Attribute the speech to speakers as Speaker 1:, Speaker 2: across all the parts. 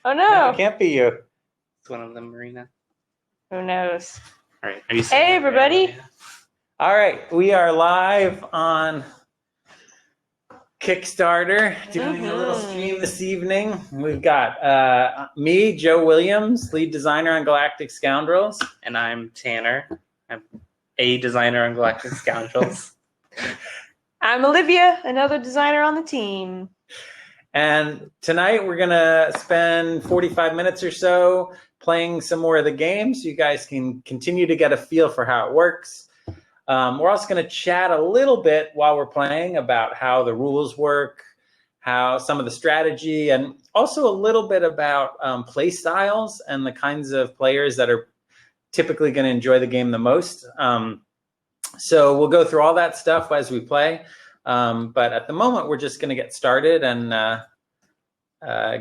Speaker 1: Oh
Speaker 2: No,
Speaker 1: no.
Speaker 2: it can't be you.
Speaker 3: It's one of them, Marina.
Speaker 1: Who knows?
Speaker 3: All right. Are you
Speaker 1: Hey, everybody.
Speaker 2: All right, we are live on Kickstarter, doing a little stream this evening. We've got me, Joe Williams, lead designer on Galactic Scoundrels.
Speaker 3: And I'm Tanner. I'm a designer on Galactic Scoundrels.
Speaker 1: I'm Olivia, another designer on the team.
Speaker 2: And tonight we're going to spend 45 minutes or so playing some more of the game so you guys can continue to get a feel for how it works. We're also going to chat a little bit while we're playing about how the rules work, how some of the strategy, and also a little bit about play styles and the kinds of players that are typically going to enjoy the game the most. So we'll go through all that stuff as we play. But at the moment, we're just going to get started and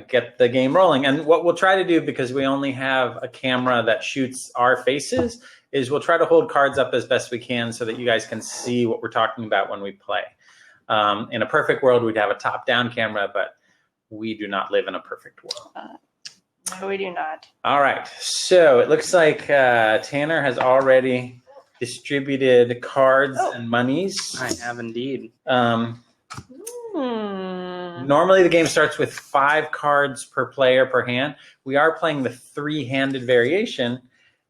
Speaker 2: get the game rolling. And what we'll try to do, because we only have a camera that shoots our faces, is we'll try to hold cards up as best we can so that you guys can see what we're talking about when we play. In a perfect world, we'd have a top-down camera, but we do not live in a perfect world.
Speaker 1: No, we do not.
Speaker 2: All right. So it looks like Tanner has already distributed cards and monies.
Speaker 3: I have indeed.
Speaker 2: Normally the game starts with 5 cards per player per hand. We are playing the 3-handed variation,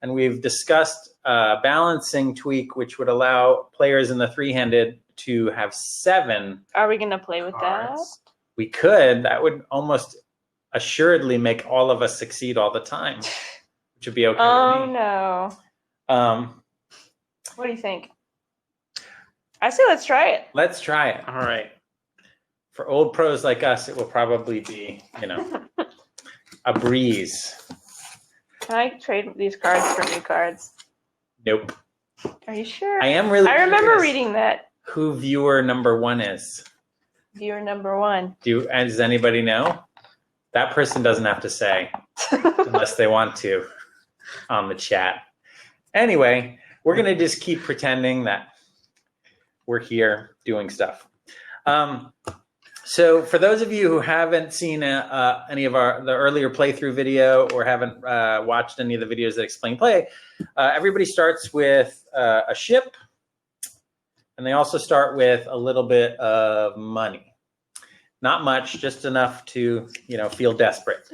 Speaker 2: and we've discussed a balancing tweak which would allow players in the 3-handed to have 7
Speaker 1: Are we going to play with
Speaker 2: cards. We could. That would almost assuredly make all of us succeed all the time, which would be okay
Speaker 1: that?
Speaker 2: with me.
Speaker 1: No. What do you think? I say let's try it.
Speaker 2: Let's try it.
Speaker 3: All right.
Speaker 2: For old pros like us, it will probably be, a breeze.
Speaker 1: Can I trade these cards for new cards?
Speaker 2: Nope.
Speaker 1: Are you sure?
Speaker 2: I am really
Speaker 1: I remember
Speaker 2: curious
Speaker 1: reading that.
Speaker 2: who viewer number 1 is.
Speaker 1: Viewer number 1.
Speaker 2: Does anybody know? That person doesn't have to say unless they want to on the chat. Anyway, we're going to just keep pretending that we're here doing stuff. So for those of you who haven't seen any of the earlier playthrough video or haven't watched any of the videos that explain play, everybody starts with a ship, and they also start with a little bit of money. Not much, just enough to feel desperate.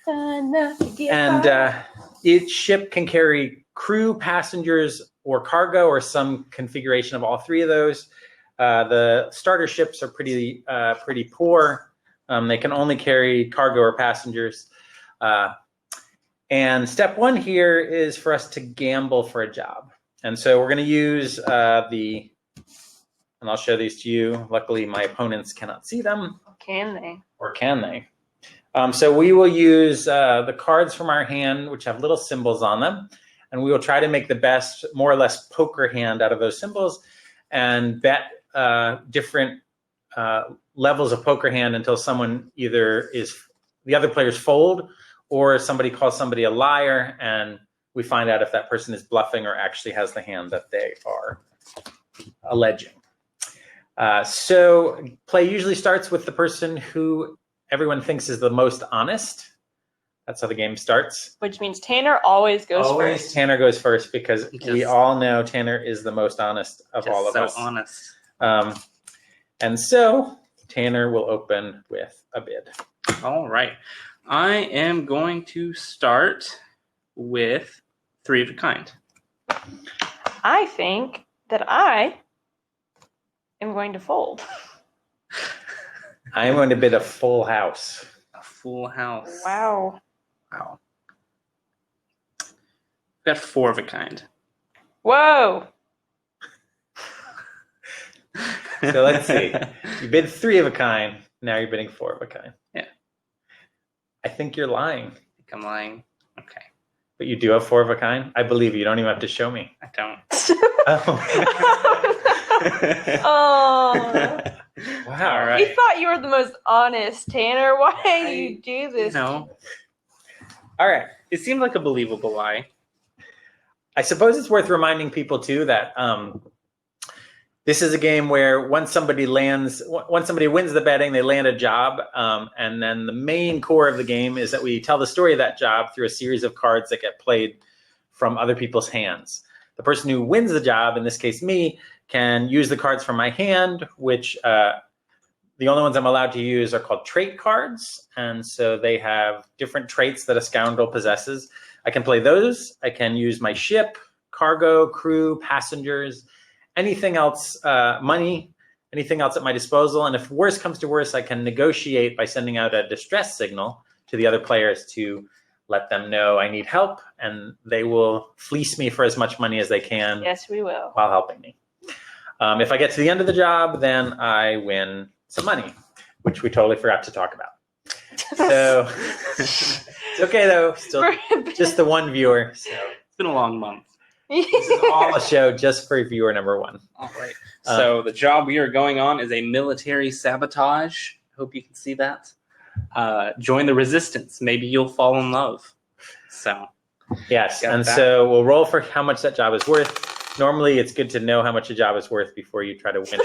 Speaker 2: And each ship can carry crew, passengers, or cargo, or some configuration of all 3 of those. The starter ships are pretty poor. They can only carry cargo or passengers. And step 1 here is for us to gamble for a job. And so we're going to use and I'll show these to you. Luckily, my opponents cannot see them.
Speaker 1: Can they?
Speaker 2: Or can they? So we will use the cards from our hand, which have little symbols on them. And we will try to make the best, more or less, poker hand out of those symbols and bet different levels of poker hand until someone either the other players fold or somebody calls somebody a liar, and we find out if that person is bluffing or actually has the hand that they are alleging. So play usually starts with the person who everyone thinks is the most honest. That's how the game starts.
Speaker 1: Which means Tanner always goes first.
Speaker 2: Tanner goes first because we all know Tanner is the most honest of all of us.
Speaker 3: So honest.
Speaker 2: And so Tanner will open with a bid.
Speaker 3: All right. I am going to start with 3 of a kind.
Speaker 1: I think that I am going to fold.
Speaker 2: I am going to bid a full house.
Speaker 3: A full house.
Speaker 1: Wow.
Speaker 3: Wow. Got 4 of a kind.
Speaker 1: Whoa.
Speaker 2: So let's see. You bid 3 of a kind. Now you're bidding 4 of a kind.
Speaker 3: Yeah.
Speaker 2: I think you're lying.
Speaker 3: I think I'm lying. Okay.
Speaker 2: But you do have 4 of a kind? I believe you. You don't even have to show me.
Speaker 3: I don't.
Speaker 1: Oh.
Speaker 2: Wow.
Speaker 3: All right.
Speaker 1: We thought you were the most honest, Tanner. Why do you do this?
Speaker 3: No.
Speaker 2: All right.
Speaker 3: It seemed like a believable lie.
Speaker 2: I suppose it's worth reminding people, too, that This is a game where once somebody wins the betting, they land a job. And then the main core of the game is that we tell the story of that job through a series of cards that get played from other people's hands. The person who wins the job, in this case me, can use the cards from my hand, which the only ones I'm allowed to use are called trait cards. And so they have different traits that a scoundrel possesses. I can play those. I can use my ship, cargo, crew, passengers, anything else, money, anything else at my disposal. And if worse comes to worse, I can negotiate by sending out a distress signal to the other players to let them know I need help, and they will fleece me for as much money as they can.
Speaker 1: Yes, we will.
Speaker 2: While helping me. If I get to the end of the job, then I win some money, which we totally forgot to talk about. So it's okay, though. Still just the one viewer. So
Speaker 3: It's been a long month.
Speaker 2: this is all a show just for viewer number 1.
Speaker 3: All right. So the job we are going on is a military sabotage. Hope you can see that. Join the resistance. Maybe you'll fall in love. So
Speaker 2: Yes,
Speaker 3: got
Speaker 2: and
Speaker 3: that.
Speaker 2: so we'll roll for how much that job is worth. Normally, it's good to know how much a job is worth before you try to win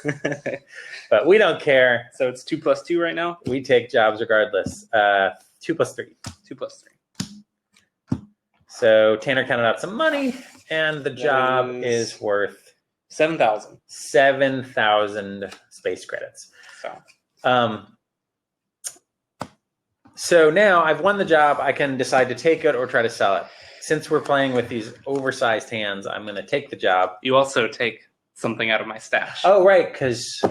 Speaker 2: it. But we don't care.
Speaker 3: So it's 2 + 2 right now.
Speaker 2: We take jobs regardless. 2 + 3.
Speaker 3: 2 + 3.
Speaker 2: So Tanner counted out some money, and the job
Speaker 3: is
Speaker 2: is worth
Speaker 3: 7,000.
Speaker 2: 7,000 space credits.
Speaker 3: So
Speaker 2: So now I've won the job. I can decide to take it or try to sell it. Since we're playing with these oversized hands, I'm going to take the job.
Speaker 3: you also take something out of my stash.
Speaker 2: Oh, right, because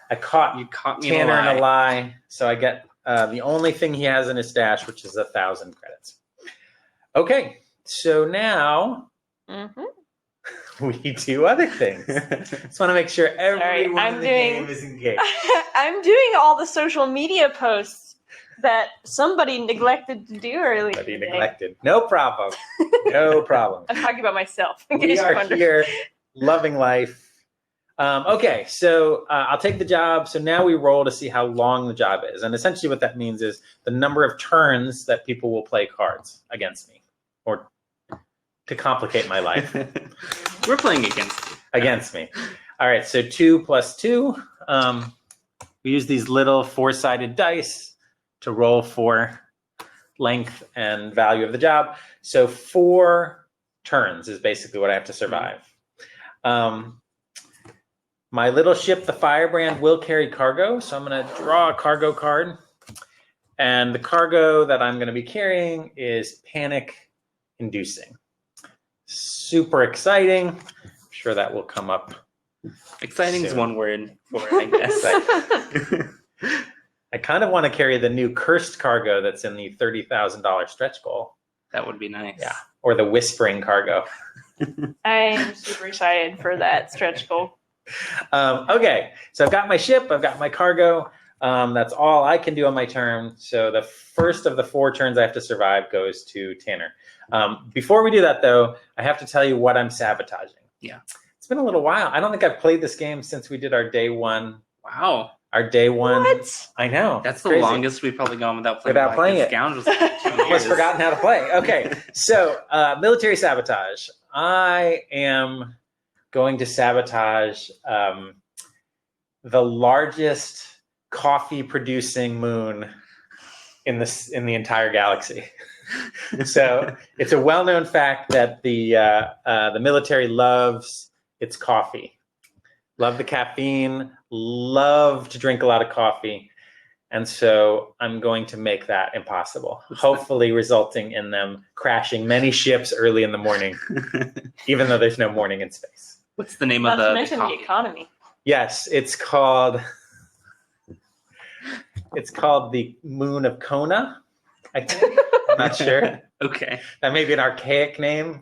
Speaker 2: I caught
Speaker 3: You caught me
Speaker 2: Tanner
Speaker 3: in a lie.
Speaker 2: So I get the only thing he has in his stash, which is 1,000 credits. Okay, so now we do other things. Just want to make sure everyone in the game is engaged.
Speaker 1: I'm doing all the social media posts that somebody neglected to do earlier
Speaker 2: But he
Speaker 1: today.
Speaker 2: neglected. No problem. No problem.
Speaker 1: I'm talking about myself. In
Speaker 2: We
Speaker 1: case you're
Speaker 2: are
Speaker 1: wondering.
Speaker 2: here, loving life. Okay, so I'll take the job. So now we roll to see how long the job is. And essentially what that means is the number of turns that people will play cards against me, or to complicate my life,
Speaker 3: We're playing against you.
Speaker 2: against me. All right, so 2 + 2. We use these little 4-sided dice to roll for length and value of the job. So 4 turns is basically what I have to survive. My little ship, the Firebrand, will carry cargo. So I'm going to draw a cargo card. And the cargo that I'm going to be carrying is panic inducing. Super exciting. I'm sure that will come up.
Speaker 3: Exciting is
Speaker 2: Soon.
Speaker 3: one word for it, I guess.
Speaker 2: I kind of want to carry the new cursed cargo that's in the $30,000 stretch goal.
Speaker 3: That would be nice.
Speaker 2: Yeah. Or the whispering cargo.
Speaker 1: I'm super excited for that stretch goal.
Speaker 2: Okay, so I've got my ship, I've got my cargo. That's all I can do on my turn. So the first of the 4 turns I have to survive goes to Tanner. Before we do that, though, I have to tell you what I'm sabotaging.
Speaker 3: Yeah.
Speaker 2: It's been a little while. I don't think I've played this game since we did our day 1.
Speaker 3: Wow.
Speaker 2: Our day 1.
Speaker 1: What?
Speaker 2: I know.
Speaker 3: That's the
Speaker 2: crazy.
Speaker 3: longest we've probably gone without playing
Speaker 2: Without playing
Speaker 3: Galactic
Speaker 2: it.
Speaker 3: Scoundrels.
Speaker 2: Almost forgotten how to play. Okay, so military sabotage. I am going to sabotage the largest coffee-producing moon in the entire galaxy. So it's a well-known fact that the military loves its coffee, love the caffeine, love to drink a lot of coffee. And so I'm going to make that impossible, hopefully resulting in them crashing many ships early in the morning, even though there's no morning in space.
Speaker 3: What's the name
Speaker 1: Not
Speaker 3: of
Speaker 1: to
Speaker 3: the
Speaker 1: mention the
Speaker 3: coffee?
Speaker 1: economy.
Speaker 2: Yes, it's called the Moon of Kona, I think. I'm not sure.
Speaker 3: Okay.
Speaker 2: That may be an archaic name.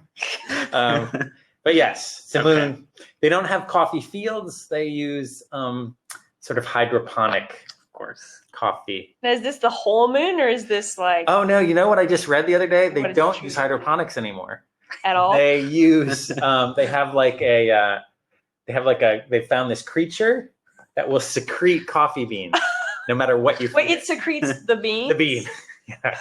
Speaker 2: But yes, it's a moon. They don't have coffee fields. They use sort of hydroponic,
Speaker 3: Of course.
Speaker 2: coffee.
Speaker 1: Now, is this the whole moon, or is this like
Speaker 2: Oh no! You know what I just read the other day? They
Speaker 1: What is
Speaker 2: don't
Speaker 1: it?
Speaker 2: use hydroponics anymore.
Speaker 1: at all?
Speaker 2: They use. They found this creature that will secrete coffee beans, no matter what you.
Speaker 1: Wait,
Speaker 2: feed
Speaker 1: it secretes the beans?
Speaker 2: the bean. Yeah.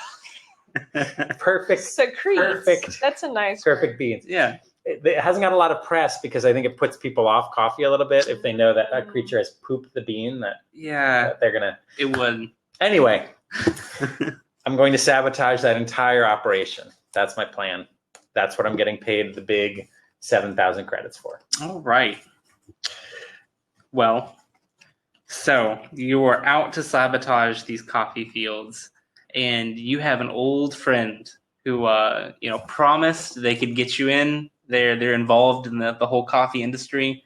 Speaker 2: Perfect.
Speaker 1: Secretes.
Speaker 2: Perfect.
Speaker 1: That's a nice
Speaker 2: Perfect
Speaker 1: word.
Speaker 2: beans.
Speaker 3: Yeah.
Speaker 2: it hasn't got a lot of press because I think it puts people off coffee a little bit if they know that a creature has pooped the bean that they're gonna.
Speaker 3: It would.
Speaker 2: Anyway, I'm going to sabotage that entire operation. That's my plan. That's what I'm getting paid the big 7,000 credits for.
Speaker 3: All right. Well, so you are out to sabotage these coffee fields, and you have an old friend who, promised they could get you in. They're involved in the whole coffee industry.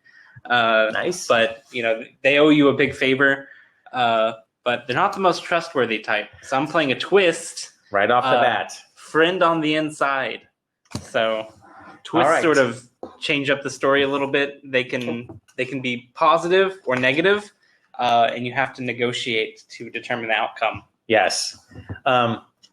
Speaker 2: Nice.
Speaker 3: But, they owe you a big favor. But they're not the most trustworthy type. So I'm playing a twist.
Speaker 2: Right off the bat.
Speaker 3: Friend on the inside. So twists sort of change up the story a little bit. They can be positive or negative, and you have to negotiate to determine the outcome.
Speaker 2: Yes.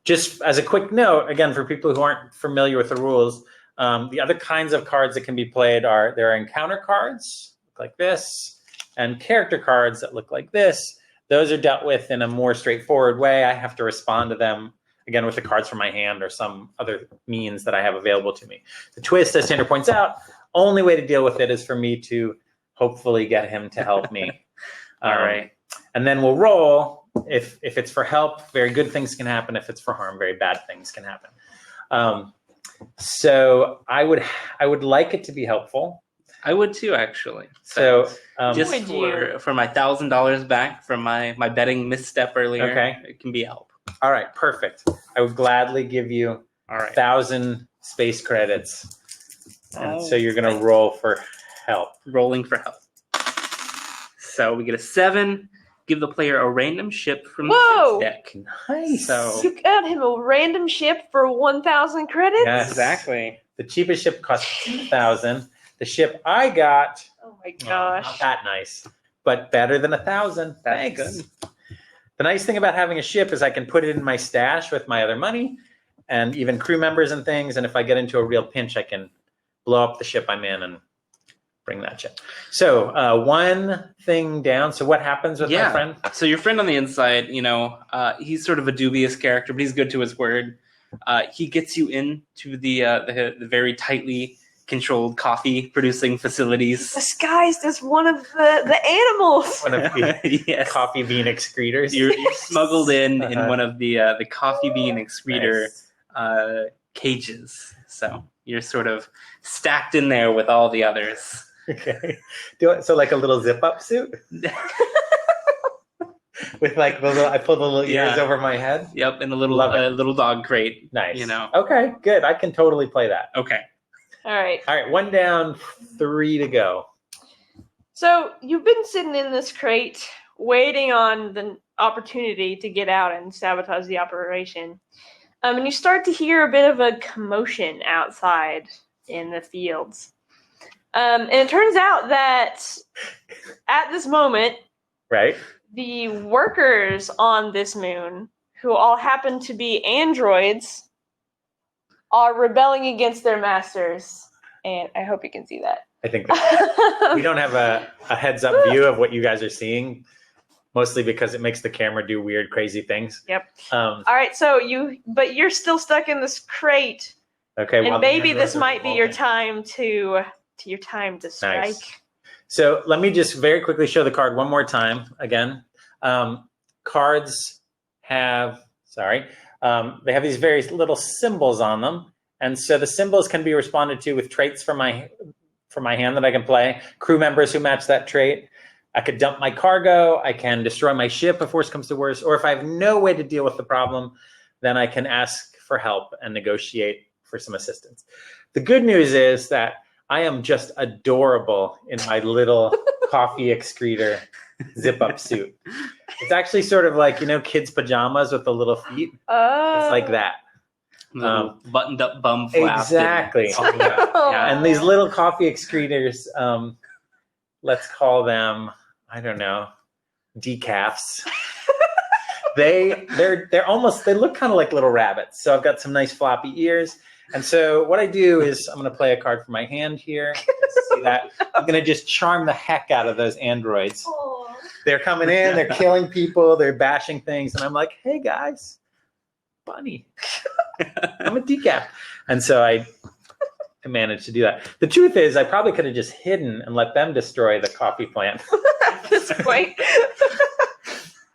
Speaker 2: Just as a quick note, again, for people who aren't familiar with the rules, the other kinds of cards that can be played there are encounter cards, look like this, and character cards that look like this. Those are dealt with in a more straightforward way. I have to respond to them, again, with the cards from my hand or some other means that I have available to me. The twist, as Sandra points out, only way to deal with it is for me to hopefully get him to help me.
Speaker 3: All right.
Speaker 2: And then we'll roll. If it's for help, very good things can happen. If it's for harm, very bad things can happen. So I would like it to be helpful.
Speaker 3: I would too, actually.
Speaker 2: So
Speaker 3: just for my $1,000 back from my betting misstep earlier,
Speaker 2: okay.
Speaker 3: It can be help.
Speaker 2: All right, perfect. I would gladly give you 1,000 space credits. And so you're going to roll for help.
Speaker 3: Rolling for help. So we get a 7. Give the player a random ship from the deck.
Speaker 2: Nice.
Speaker 3: So
Speaker 1: you got him a random ship for 1,000 credits?
Speaker 2: Yes.
Speaker 3: Exactly.
Speaker 2: The cheapest ship cost 2,000. The ship I got,
Speaker 1: oh my gosh,
Speaker 2: not that nice, but better than 1,000. Thanks.
Speaker 3: Good.
Speaker 2: The nice thing about having a ship is I can put it in my stash with my other money and even crew members and things. And if I get into a real pinch, I can blow up the ship I'm in and bring that ship. So one thing down. So what happens with my friend?
Speaker 3: So your friend on the inside, he's sort of a dubious character, but he's good to his word. He gets you into the very tightly controlled coffee producing facilities,
Speaker 1: disguised as one of the animals.
Speaker 2: One of the
Speaker 3: yes.
Speaker 2: coffee bean excretors.
Speaker 3: You're smuggled in one of the coffee bean excretor cages. So you're sort of stacked in there with all the others.
Speaker 2: Okay. So like a little zip up suit? With like I pull the little ears over my head?
Speaker 3: Yep, and a little dog crate.
Speaker 2: Nice. Okay, good. I can totally play that.
Speaker 3: Okay.
Speaker 1: All right,
Speaker 2: 1 down, 3 to go.
Speaker 1: So you've been sitting in this crate waiting on the opportunity to get out and sabotage the operation. And you start to hear a bit of a commotion outside in the fields. And it turns out that at this moment, the workers on this moon, who all happen to be androids, are rebelling against their masters. And I hope you can see that.
Speaker 2: I think we don't have a heads up view of what you guys are seeing, mostly because it makes the camera do weird, crazy things.
Speaker 1: Yep. All right, so you're still stuck in this crate.
Speaker 2: Okay.
Speaker 1: And maybe this might be your time to strike.
Speaker 2: Nice. So let me just very quickly show the card one more time. Again, cards have they have these various little symbols on them, and so the symbols can be responded to with traits from my hand that I can play. Crew members who match that trait. I could dump my cargo. I can destroy my ship if worse comes to worse. Or if I have no way to deal with the problem, then I can ask for help and negotiate for some assistance. The good news is that I am just adorable in my little coffee excretor zip-up suit. It's actually sort of like, kids' pajamas with the little feet.
Speaker 1: Oh.
Speaker 2: It's like that.
Speaker 3: Buttoned-up bum flap.
Speaker 2: Exactly. And these little coffee excretors, let's call them, I don't know, decafs. They look kind of like little rabbits. So I've got some nice floppy ears. And so what I do is I'm going to play a card from my hand here. See that? I'm going to just charm the heck out of those androids. Aww. They're coming in, they're killing people, they're bashing things. And I'm like, hey, guys, bunny. I'm a decaf. And so I managed to do that. The truth is, I probably could have just hidden and let them destroy the coffee plant.
Speaker 1: At this point.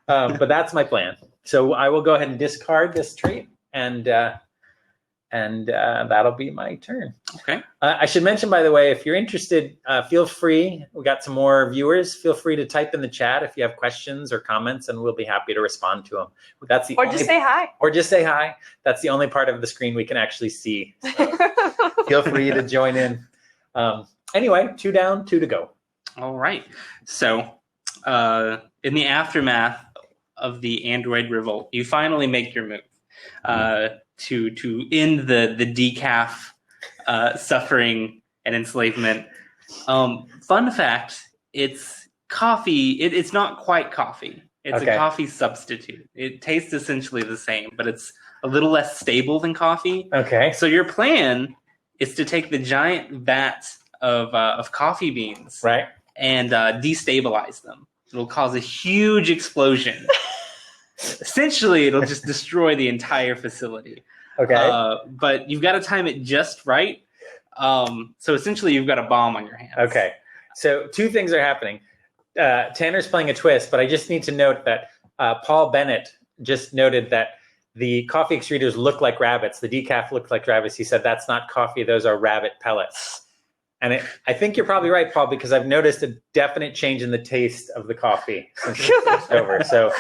Speaker 2: But that's my plan. So I will go ahead and discard this trait, and that'll be my turn.
Speaker 3: Okay.
Speaker 2: I should mention, by the way, if you're interested, feel free. We got some more viewers. Feel free to type in the chat if you have questions or comments, and we'll be happy to respond to them. That's the
Speaker 1: Just say hi.
Speaker 2: Or just say hi. That's the only part of the screen we can actually see. So feel free to join in. Anyway, 2 down, 2 to go.
Speaker 3: All right. So, in the aftermath of the android revolt, you finally make your move to end the decaf suffering and enslavement. Fun fact: it's coffee. It's not quite coffee. It's a coffee substitute. It tastes essentially the same, but it's a little less stable than coffee.
Speaker 2: Okay.
Speaker 3: So your plan is to take the giant vat of coffee beans,
Speaker 2: Right.
Speaker 3: and destabilize them. It'll cause a huge explosion. Essentially, it'll just destroy the entire facility.
Speaker 2: Okay.
Speaker 3: But you've got to time it just right. So essentially, you've got a bomb on your hands.
Speaker 2: Okay. So 2 things are happening. Tanner's playing a twist, but I just need to note that Paul Bennett just noted that the coffee extruders look like rabbits. The decaf looked like rabbits. He said, that's not coffee. Those are rabbit pellets. And I think you're probably right, Paul, because I've noticed a definite change in the taste of the coffee since it's over. So,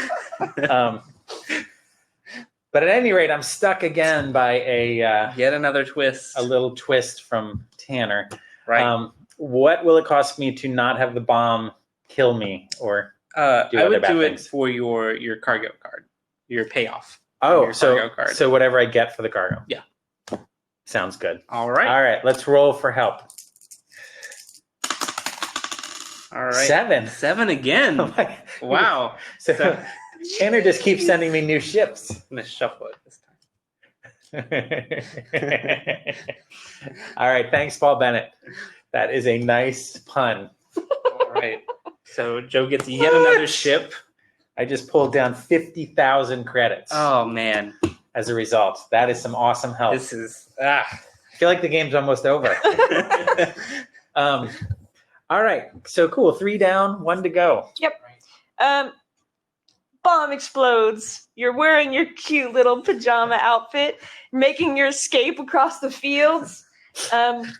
Speaker 2: but at any rate, I'm stuck again by
Speaker 3: Yet another twist.
Speaker 2: a little twist from Tanner.
Speaker 3: Right.
Speaker 2: What will it cost me to not have the bomb kill me or
Speaker 3: I
Speaker 2: other
Speaker 3: would
Speaker 2: bad
Speaker 3: do
Speaker 2: things?
Speaker 3: it for your cargo card, your payoff.
Speaker 2: Oh,
Speaker 3: Your cargo card.
Speaker 2: so whatever I get for the cargo.
Speaker 3: Yeah.
Speaker 2: Sounds good.
Speaker 3: All right.
Speaker 2: All right, let's roll for help.
Speaker 3: All right.
Speaker 2: 7.
Speaker 3: 7 again.
Speaker 2: Oh my-
Speaker 3: Wow.
Speaker 2: So,
Speaker 3: So-
Speaker 2: Tanner just keeps sending me new ships.
Speaker 3: I'm gonna shuffle it this time.
Speaker 2: All right, thanks, Paul Bennett. That is a nice pun.
Speaker 3: All right. So Joe gets yet another ship.
Speaker 2: I just pulled down 50,000 credits
Speaker 3: Oh man,
Speaker 2: as a result. That is some awesome help.
Speaker 3: this is
Speaker 2: I feel like the game's almost over. All right, so cool. 3 down, 1 to go.
Speaker 1: Bomb explodes. You're wearing your cute little pajama outfit, making your escape across the fields.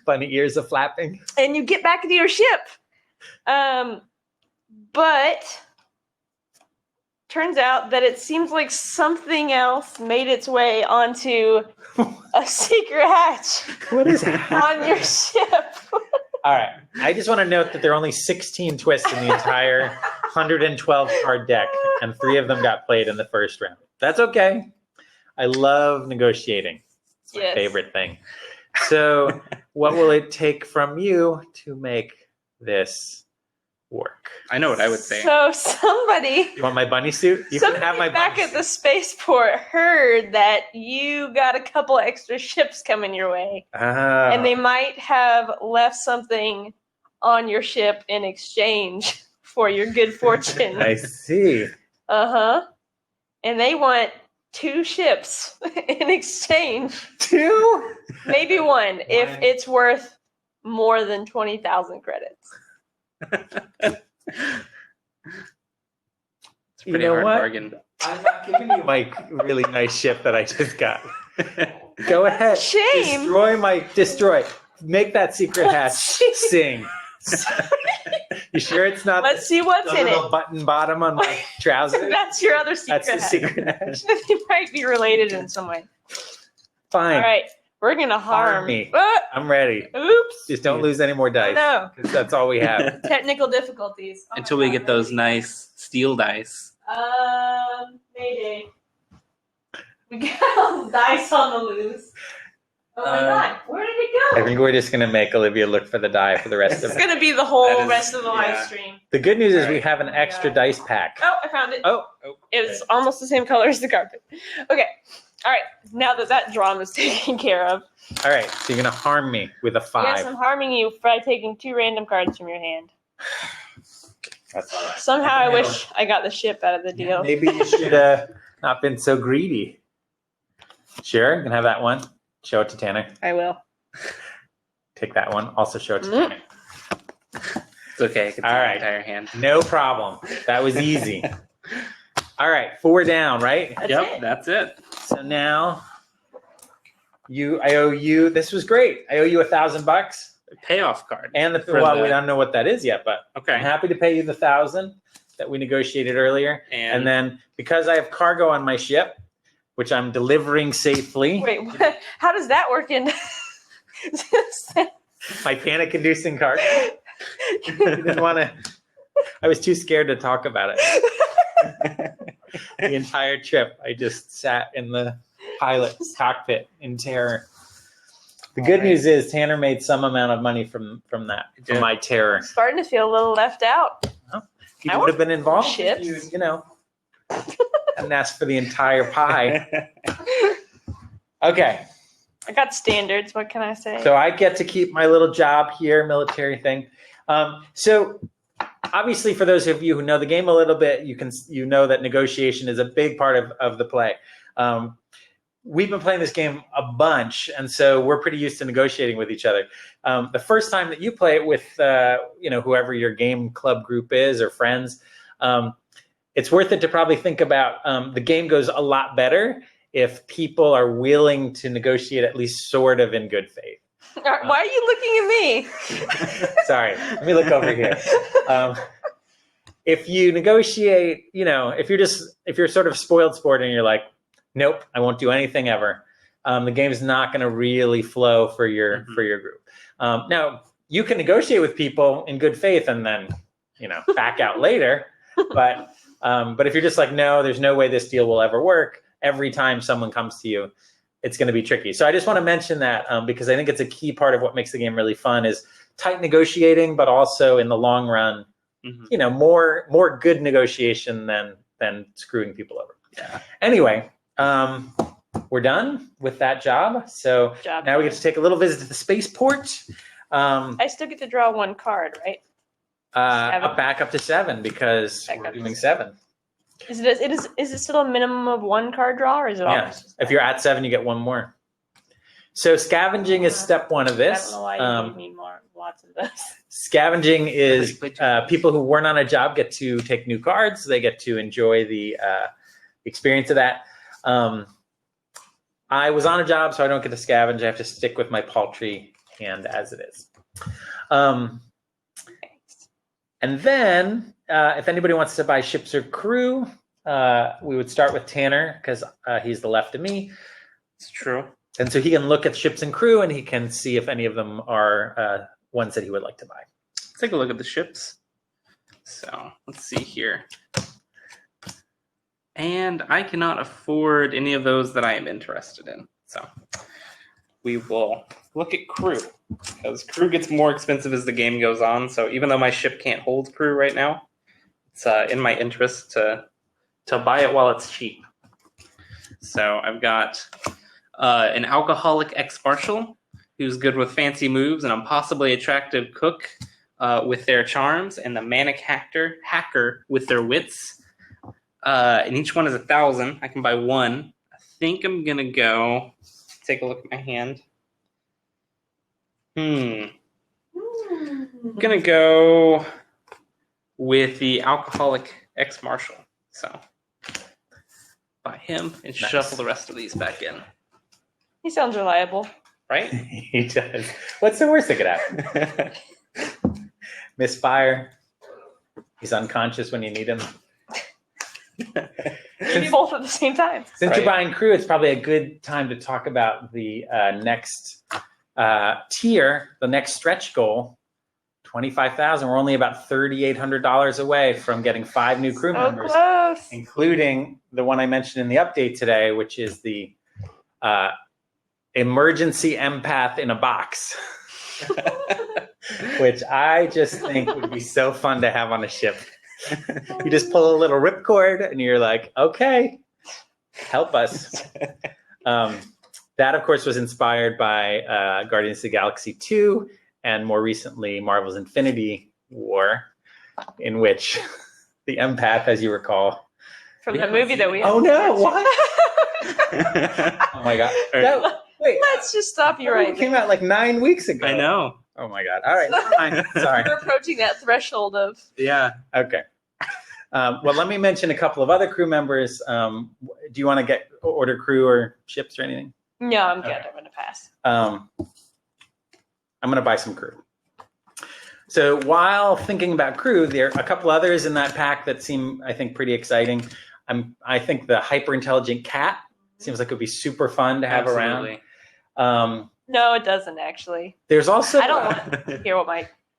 Speaker 2: Funny ears of flapping.
Speaker 1: And you get back into your ship. But turns out that it seems like something else made its way onto a secret hatch
Speaker 2: What is that?
Speaker 1: on your ship.
Speaker 2: All right, I just want to note that there are only 16 twists in the entire 112 card deck, and 3 of them got played in the first round. That's okay. I love negotiating. It's my
Speaker 1: Yes.
Speaker 2: favorite thing. So, what will it take from you to make this work?
Speaker 3: I know what I would say.
Speaker 1: So somebody
Speaker 2: You want my bunny suit? You can have my
Speaker 1: back
Speaker 2: bunny
Speaker 1: at the spaceport heard that you got a couple extra ships coming your way.
Speaker 2: suit. Ah.
Speaker 1: And they might have left something on your ship in exchange for your good fortune.
Speaker 2: I see.
Speaker 1: Uh-huh. And they want 2 ships in exchange.
Speaker 2: 2?
Speaker 1: Maybe 1 if it's worth more than 20,000 credits.
Speaker 3: It's a
Speaker 2: You
Speaker 3: pretty
Speaker 2: know
Speaker 3: hard
Speaker 2: what?
Speaker 3: bargain.
Speaker 2: I'm not giving you my really nice ship that I just got. Go ahead.
Speaker 1: Shame.
Speaker 2: Destroy. Make that secret hatch sing. You sure it's not
Speaker 1: Let's see what's
Speaker 2: the
Speaker 1: in
Speaker 2: little
Speaker 1: it.
Speaker 2: button bottom on my trousers?
Speaker 1: That's your other secret.
Speaker 2: That's the secret hatch.
Speaker 1: They might be related in some way.
Speaker 2: Fine.
Speaker 1: All right. We're going to harm.
Speaker 2: me.
Speaker 1: Ah,
Speaker 2: I'm ready.
Speaker 1: oops.
Speaker 2: Just don't lose any more dice.
Speaker 1: No.
Speaker 2: 'Cause that's all we have.
Speaker 1: Technical difficulties. Oh my
Speaker 3: Until we
Speaker 1: God,
Speaker 3: get those
Speaker 1: ready?
Speaker 3: nice steel dice.
Speaker 1: Mayday. We got all the dice on the loose. Oh my God. Where did it
Speaker 2: I
Speaker 1: go?
Speaker 2: think we're just going to make Olivia look for the die for the rest of
Speaker 1: It's
Speaker 2: it.
Speaker 1: going to be the whole
Speaker 3: That is-
Speaker 1: rest of the live
Speaker 3: yeah.
Speaker 1: stream.
Speaker 2: The good news is we
Speaker 3: Alright.
Speaker 2: have an extra dice pack.
Speaker 1: Oh, I found it.
Speaker 2: Oh,
Speaker 1: It's almost the same color as the carpet. Okay. All right. Now that drama is taken care of.
Speaker 2: all right. So you're going to harm me with a 5.
Speaker 1: Yes, I'm harming you by taking 2 random cards from your hand.
Speaker 2: That's all right.
Speaker 1: Somehow I wish I got the ship out of the deal.
Speaker 2: Maybe you should have not been so greedy. Sure, you can have that one. Show it to Tanner.
Speaker 1: I will.
Speaker 2: Take that one. Also show it to me.
Speaker 3: It's okay. I can
Speaker 2: All
Speaker 3: see
Speaker 2: right.
Speaker 3: my entire hand.
Speaker 2: No problem. That was easy. All right, 4 down, right?
Speaker 3: That's it.
Speaker 2: So now I owe you. This was great. I owe you $1,000.
Speaker 3: Payoff card.
Speaker 2: And we don't know what that is yet, but I'm happy to pay you the 1,000 that we negotiated earlier. And then because I have cargo on my ship, which I'm delivering safely.
Speaker 1: Wait, what? How does that work in?
Speaker 2: My panic-inducing cargo. I didn't want to. I was too scared to talk about it. The entire trip, I just sat in the pilot's cockpit in terror. The good news is Tanner made some amount of money from that, from my terror.
Speaker 1: I'm starting to feel a little left out.
Speaker 2: Well, he would have been involved if you hadn't asked for the entire pie. Okay.
Speaker 1: I got standards. What can I say?
Speaker 2: So I get to keep my little job here, military thing. So obviously, for those of you who know the game a little bit, you know that negotiation is a big part of the play. We've been playing this game a bunch, and so we're pretty used to negotiating with each other. The first time that you play it with whoever your game club group is or friends, it's worth it to probably think about the game goes a lot better if people are willing to negotiate at least sort of in good faith.
Speaker 1: Why are you looking at me?
Speaker 2: Sorry, let me look over here. If you negotiate, if you're sort of spoiled sport and you're like, nope, I won't do anything ever, the game's not going to really flow for your group. Now, you can negotiate with people in good faith and then, back out later. But if you're just like, no, there's no way this deal will ever work, every time someone comes to you, it's going to be tricky. So I just want to mention that because I think it's a key part of what makes the game really fun is tight negotiating, but also in the long run, more good negotiation than screwing people over.
Speaker 3: Yeah.
Speaker 2: Anyway, we're done with that job. So now we get to take a little visit to the spaceport.
Speaker 1: I still get to draw one card, right?
Speaker 2: Back up to 7 because we're doing 7.
Speaker 1: Is it still a minimum of 1 card draw, or is it always?
Speaker 2: If you're at 7, you get 1 more. So scavenging is step 1 of this.
Speaker 1: I don't know why you need lots of this.
Speaker 2: Scavenging is people who weren't on a job get to take new cards. They get to enjoy the experience of that. I was on a job, so I don't get to scavenge. I have to stick with my paltry hand as it is. And then, if anybody wants to buy ships or crew, we would start with Tanner because he's the left of me.
Speaker 3: It's true.
Speaker 2: And so he can look at ships and crew, and he can see if any of them are ones that he would like to buy.
Speaker 3: Let's take a look at the ships. So let's see here. And I cannot afford any of those that I am interested in. So we will look at crew, because crew gets more expensive as the game goes on. So even though my ship can't hold crew right now, it's in my interest to buy it while it's cheap. So I've got an alcoholic ex-marshal who's good with fancy moves, and a possibly attractive cook with their charms, and the manic hacker with their wits. And each one is 1,000. I can buy 1. I think I'm gonna go take a look at my hand. I'm gonna go with the alcoholic ex-marshal. So buy him and shuffle the rest of these back in.
Speaker 1: He sounds reliable.
Speaker 2: Right? He does. What's the worst that could happen? Misfire. He's unconscious when you need him.
Speaker 1: Maybe both at the same time.
Speaker 2: Since you're buying crew, it's probably a good time to talk about the next tier, the next stretch goal, 25,000. We're only about $3,800 away from getting 5 new crew members,
Speaker 1: close.
Speaker 2: including the one I mentioned in the update today, which is the emergency empath in a box, which I just think would be so fun to have on a ship. You just pull a little ripcord and you're like, okay, help us. That, of course, was inspired by Guardians of the Galaxy 2 and more recently Marvel's Infinity War, in which the empath, as you recall.
Speaker 1: From the movie that we
Speaker 2: Oh, no, what? Oh, my God. Wait,
Speaker 1: Let's just stop you
Speaker 2: it
Speaker 1: right
Speaker 2: came
Speaker 1: there.
Speaker 2: out like 9 weeks ago.
Speaker 3: I know.
Speaker 2: Oh my god. All right, never mind. Sorry.
Speaker 1: We're approaching that threshold of.
Speaker 3: Yeah.
Speaker 2: Okay. Well, let me mention a couple of other crew members. Do you want to order crew or ships or anything?
Speaker 1: No, I'm good.
Speaker 2: Okay.
Speaker 1: I'm going to pass.
Speaker 2: I'm going to buy some crew. So while thinking about crew, there are a couple others in that pack that seem, I think, pretty exciting. I think the hyper intelligent cat seems like it would be super fun to have
Speaker 3: Absolutely.
Speaker 2: around.
Speaker 1: No, it doesn't actually.
Speaker 2: There's also
Speaker 1: I don't want to hear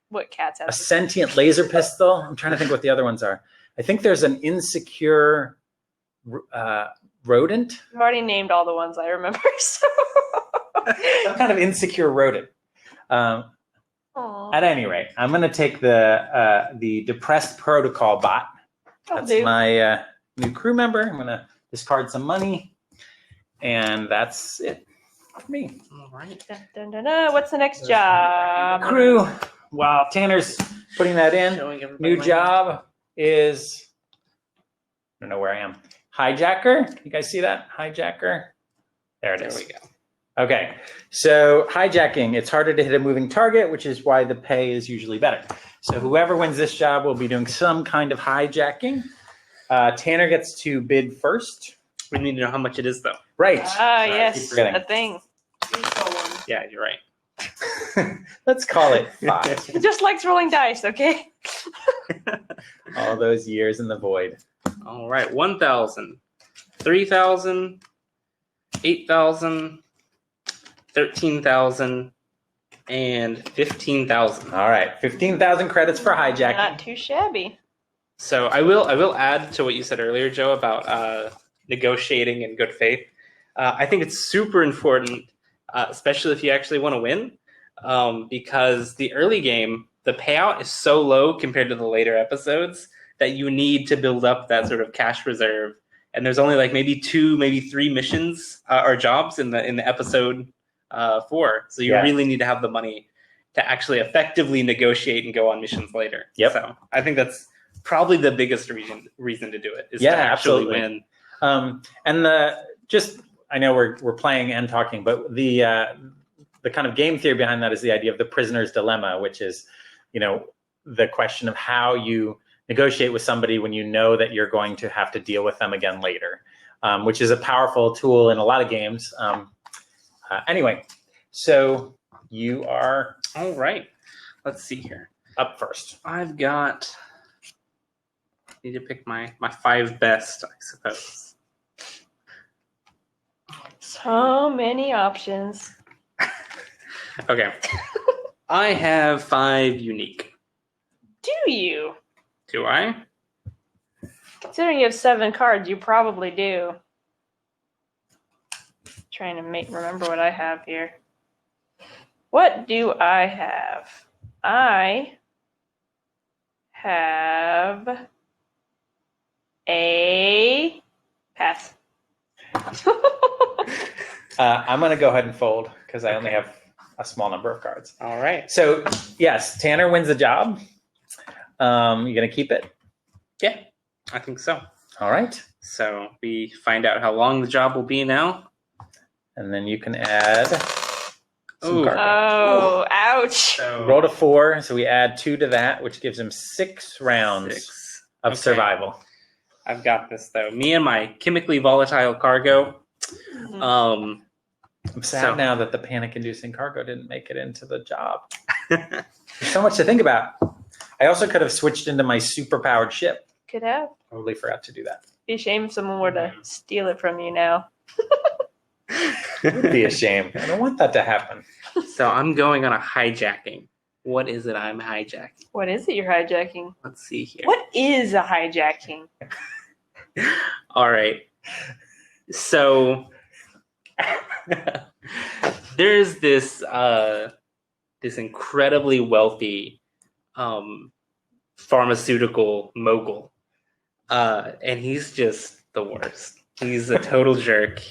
Speaker 1: what cats have.
Speaker 2: a sentient laser pistol. I'm trying to think what the other ones are. I think there's an insecure rodent.
Speaker 1: I've already named all the ones I remember. So.
Speaker 2: Some kind of insecure rodent. At any rate, I'm going to take the depressed protocol bot. That's my new crew member. I'm going to discard some money, and that's it for me.
Speaker 3: All right.
Speaker 1: Dun, dun, dun, dun. What's the next job?
Speaker 2: Crew. Wow, Tanner's putting that in.
Speaker 3: Showing everybody
Speaker 2: New
Speaker 3: my-
Speaker 2: job is, I don't know where I am. Hijacker. You guys see that? Hijacker. There it
Speaker 3: There
Speaker 2: is.
Speaker 3: we go.
Speaker 2: Okay, so hijacking, it's harder to hit a moving target, which is why the pay is usually better. So whoever wins this job will be doing some kind of hijacking. Tanner gets to bid first.
Speaker 3: We need to know how much it is, though.
Speaker 2: Right.
Speaker 1: Ah,
Speaker 2: Sorry, I keep
Speaker 1: yes,
Speaker 2: forgetting.
Speaker 1: a thing.
Speaker 3: Yeah, you're right.
Speaker 2: Let's call it 5.
Speaker 1: He just likes rolling dice, okay?
Speaker 2: All those years in the void.
Speaker 3: All right. 1,000, 3,000, 8,000, 13,000, and 15,000.
Speaker 2: All right, 15,000 credits for hijacking.
Speaker 1: Not too shabby.
Speaker 3: So I will add to what you said earlier, Joe, about negotiating in good faith. I think it's super important, especially if you actually want to win, because the early game, the payout is so low compared to the later episodes that you need to build up that sort of cash reserve. And there's only like maybe 2, maybe 3 missions or jobs in the episode 4. So you really need to have the money to actually effectively negotiate and go on missions later.
Speaker 2: Yep.
Speaker 3: So I think that's probably the biggest reason to do it is to actually win.
Speaker 2: And I know we're playing and talking, but the kind of game theory behind that is the idea of the prisoner's dilemma, which is, the question of how you negotiate with somebody when you know that you're going to have to deal with them again later, which is a powerful tool in a lot of games. Anyway, so you are
Speaker 3: All right. Let's see here.
Speaker 2: up first.
Speaker 3: I've got. Need to pick my 5 best, I suppose.
Speaker 1: So many options.
Speaker 3: Okay. I have 5 unique.
Speaker 1: Do you?
Speaker 3: Do I?
Speaker 1: Considering you have 7 cards, you probably do. Trying to remember what I have here. What do I have? I have a pass.
Speaker 2: I'm going to go ahead and fold because I only have a small number of cards.
Speaker 3: All right.
Speaker 2: So, yes, Tanner wins the job. You going to keep it?
Speaker 3: Yeah, I think so.
Speaker 2: All right.
Speaker 3: So we find out how long the job will be now.
Speaker 2: And then you can add some
Speaker 3: Ooh.
Speaker 2: cargo.
Speaker 1: Oh, ouch.
Speaker 3: So
Speaker 2: Rolled a 4, so we add 2 to that, which gives him 6 rounds
Speaker 3: 6.
Speaker 2: of
Speaker 3: Okay.
Speaker 2: survival.
Speaker 3: I've got this, though. Me and my chemically volatile cargo.
Speaker 2: I'm sad
Speaker 3: So-
Speaker 2: now that the panic-inducing cargo didn't make it into the job. There's so much to think about. I also could have switched into my super-powered ship.
Speaker 1: Could have.
Speaker 2: Totally forgot to do that.
Speaker 1: Be a shame if someone were to steal it from you now.
Speaker 2: It would be a shame. I don't want that to happen.
Speaker 3: So I'm going on a hijacking. What is it I'm hijacking?
Speaker 1: What is it you're hijacking?
Speaker 3: Let's see here.
Speaker 1: What is a hijacking?
Speaker 3: All right. So there's this incredibly wealthy pharmaceutical mogul, and he's just the worst. He's a total jerk.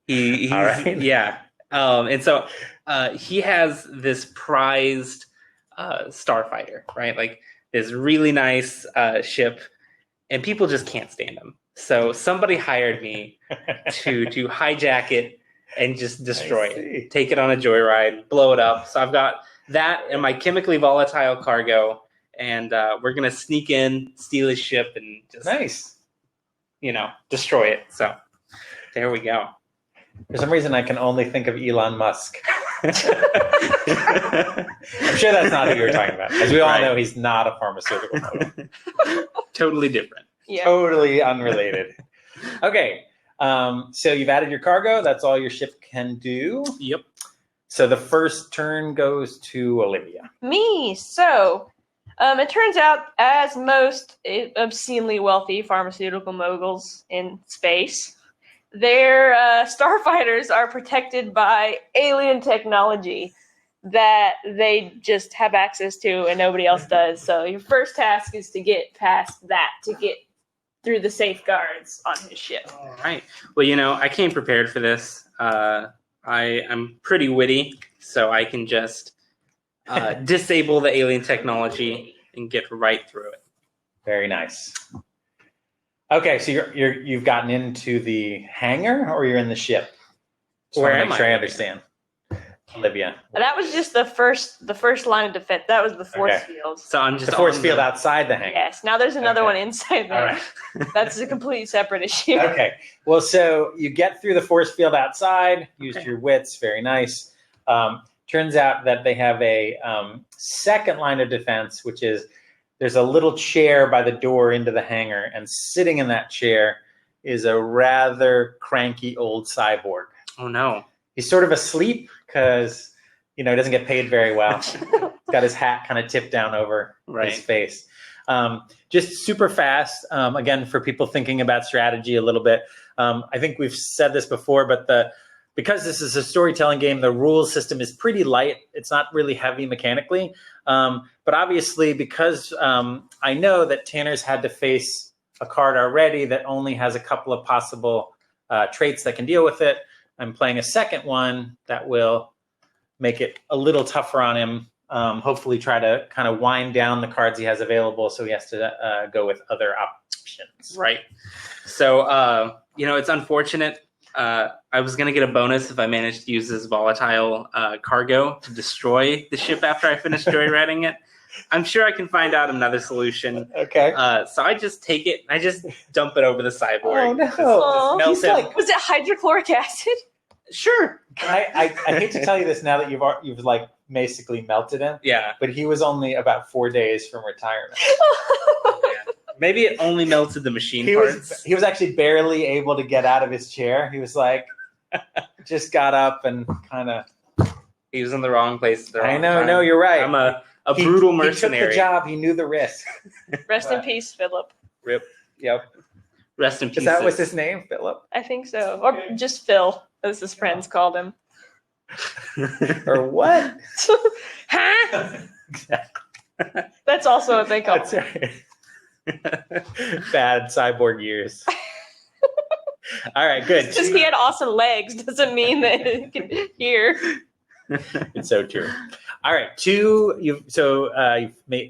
Speaker 3: He's
Speaker 2: All right.
Speaker 3: yeah. And so he has this prized starfighter, right? Like this really nice ship, and people just can't stand him. So somebody hired me to hijack it and just destroy
Speaker 2: I see.
Speaker 3: it. Take it on a joyride, blow it up. So I've got that and my chemically volatile cargo, and we're gonna sneak in, steal his ship, and just
Speaker 2: Nice.
Speaker 3: destroy it. So there we go.
Speaker 2: For some reason, I can only think of Elon Musk. I'm sure that's not who you were talking about. As we all
Speaker 3: Right.
Speaker 2: know, he's not a pharmaceutical mogul.
Speaker 3: Totally different.
Speaker 1: Yeah.
Speaker 2: Totally unrelated. Okay, so you've added your cargo. That's all your ship can do.
Speaker 3: Yep.
Speaker 2: So the first turn goes to Olivia.
Speaker 1: Me. So, it turns out, as most obscenely wealthy pharmaceutical moguls in space, their starfighters are protected by alien technology that they just have access to and nobody else does. So your first task is to get past that, to get through the safeguards on his ship.
Speaker 3: All right. Well, I came prepared for this. I'm pretty witty, so I can just disable the alien technology and get right through it.
Speaker 2: Very nice. Okay, so you've gotten into the hangar, or you're in the ship? Just
Speaker 3: Where
Speaker 2: want to
Speaker 3: am
Speaker 2: make sure
Speaker 3: I?
Speaker 2: I understand. Olivia,
Speaker 1: That was just the first line of defense. That was the force
Speaker 2: Okay.
Speaker 1: field.
Speaker 3: So I'm just
Speaker 2: the force
Speaker 3: on
Speaker 2: field outside the hangar.
Speaker 1: Yes. Now there's another
Speaker 2: Okay.
Speaker 1: one inside
Speaker 2: All
Speaker 1: there.
Speaker 2: right.
Speaker 1: That's a completely separate issue.
Speaker 2: Okay. Well, so you get through the force field outside, used
Speaker 3: Okay.
Speaker 2: your wits, very nice. Turns out that they have a second line of defense, which is there's a little chair by the door into the hangar, and sitting in that chair is a rather cranky old cyborg.
Speaker 3: Oh no.
Speaker 2: He's sort of asleep because, he doesn't get paid very well. He's got his hat kind of tipped down over
Speaker 3: Right.
Speaker 2: his face. Just super fast. Again, for people thinking about strategy a little bit, I think we've said this before, but because this is a storytelling game, the rules system is pretty light. It's not really heavy mechanically. But obviously, because I know that Tanner's had to face a card already that only has a couple of possible traits that can deal with it, I'm playing a second one that will make it a little tougher on him. Hopefully try to kind of wind down the cards he has available so he has to go with other options.
Speaker 3: Right. So, it's unfortunate. I was going to get a bonus if I managed to use this volatile cargo to destroy the ship after I finished joyriding it. I'm sure I can find out another solution.
Speaker 2: Okay.
Speaker 3: So I just take it. I just dump it over the cyborg.
Speaker 2: Oh, no.
Speaker 3: Just melt
Speaker 2: He's
Speaker 3: him.
Speaker 2: like-
Speaker 1: Was it hydrochloric acid?
Speaker 3: Sure.
Speaker 2: I hate to tell you this now that you've like basically melted him,
Speaker 3: Yeah.
Speaker 2: but he was only about 4 days from retirement.
Speaker 3: Yeah. Maybe it only melted the machine
Speaker 2: He
Speaker 3: parts.
Speaker 2: was actually barely able to get out of his chair. He was like, just got up and kind of.
Speaker 3: He was in the wrong place at the wrong
Speaker 2: I know,
Speaker 3: time.
Speaker 2: no, you're right.
Speaker 3: I'm a brutal
Speaker 2: He
Speaker 3: mercenary.
Speaker 2: took the job. He knew the risk.
Speaker 1: Rest in peace, Philip.
Speaker 2: Rip. Yep.
Speaker 3: Rest in peace.
Speaker 2: Is that what's his name, Philip?
Speaker 1: I think so. Or just Phil, as his friends called him.
Speaker 2: Or what?
Speaker 1: Huh? That's also what they call
Speaker 2: That's
Speaker 1: him.
Speaker 2: right. Bad cyborg years. All right, good.
Speaker 1: Just he had awesome legs doesn't mean that he can hear.
Speaker 2: It's so true. All right, you've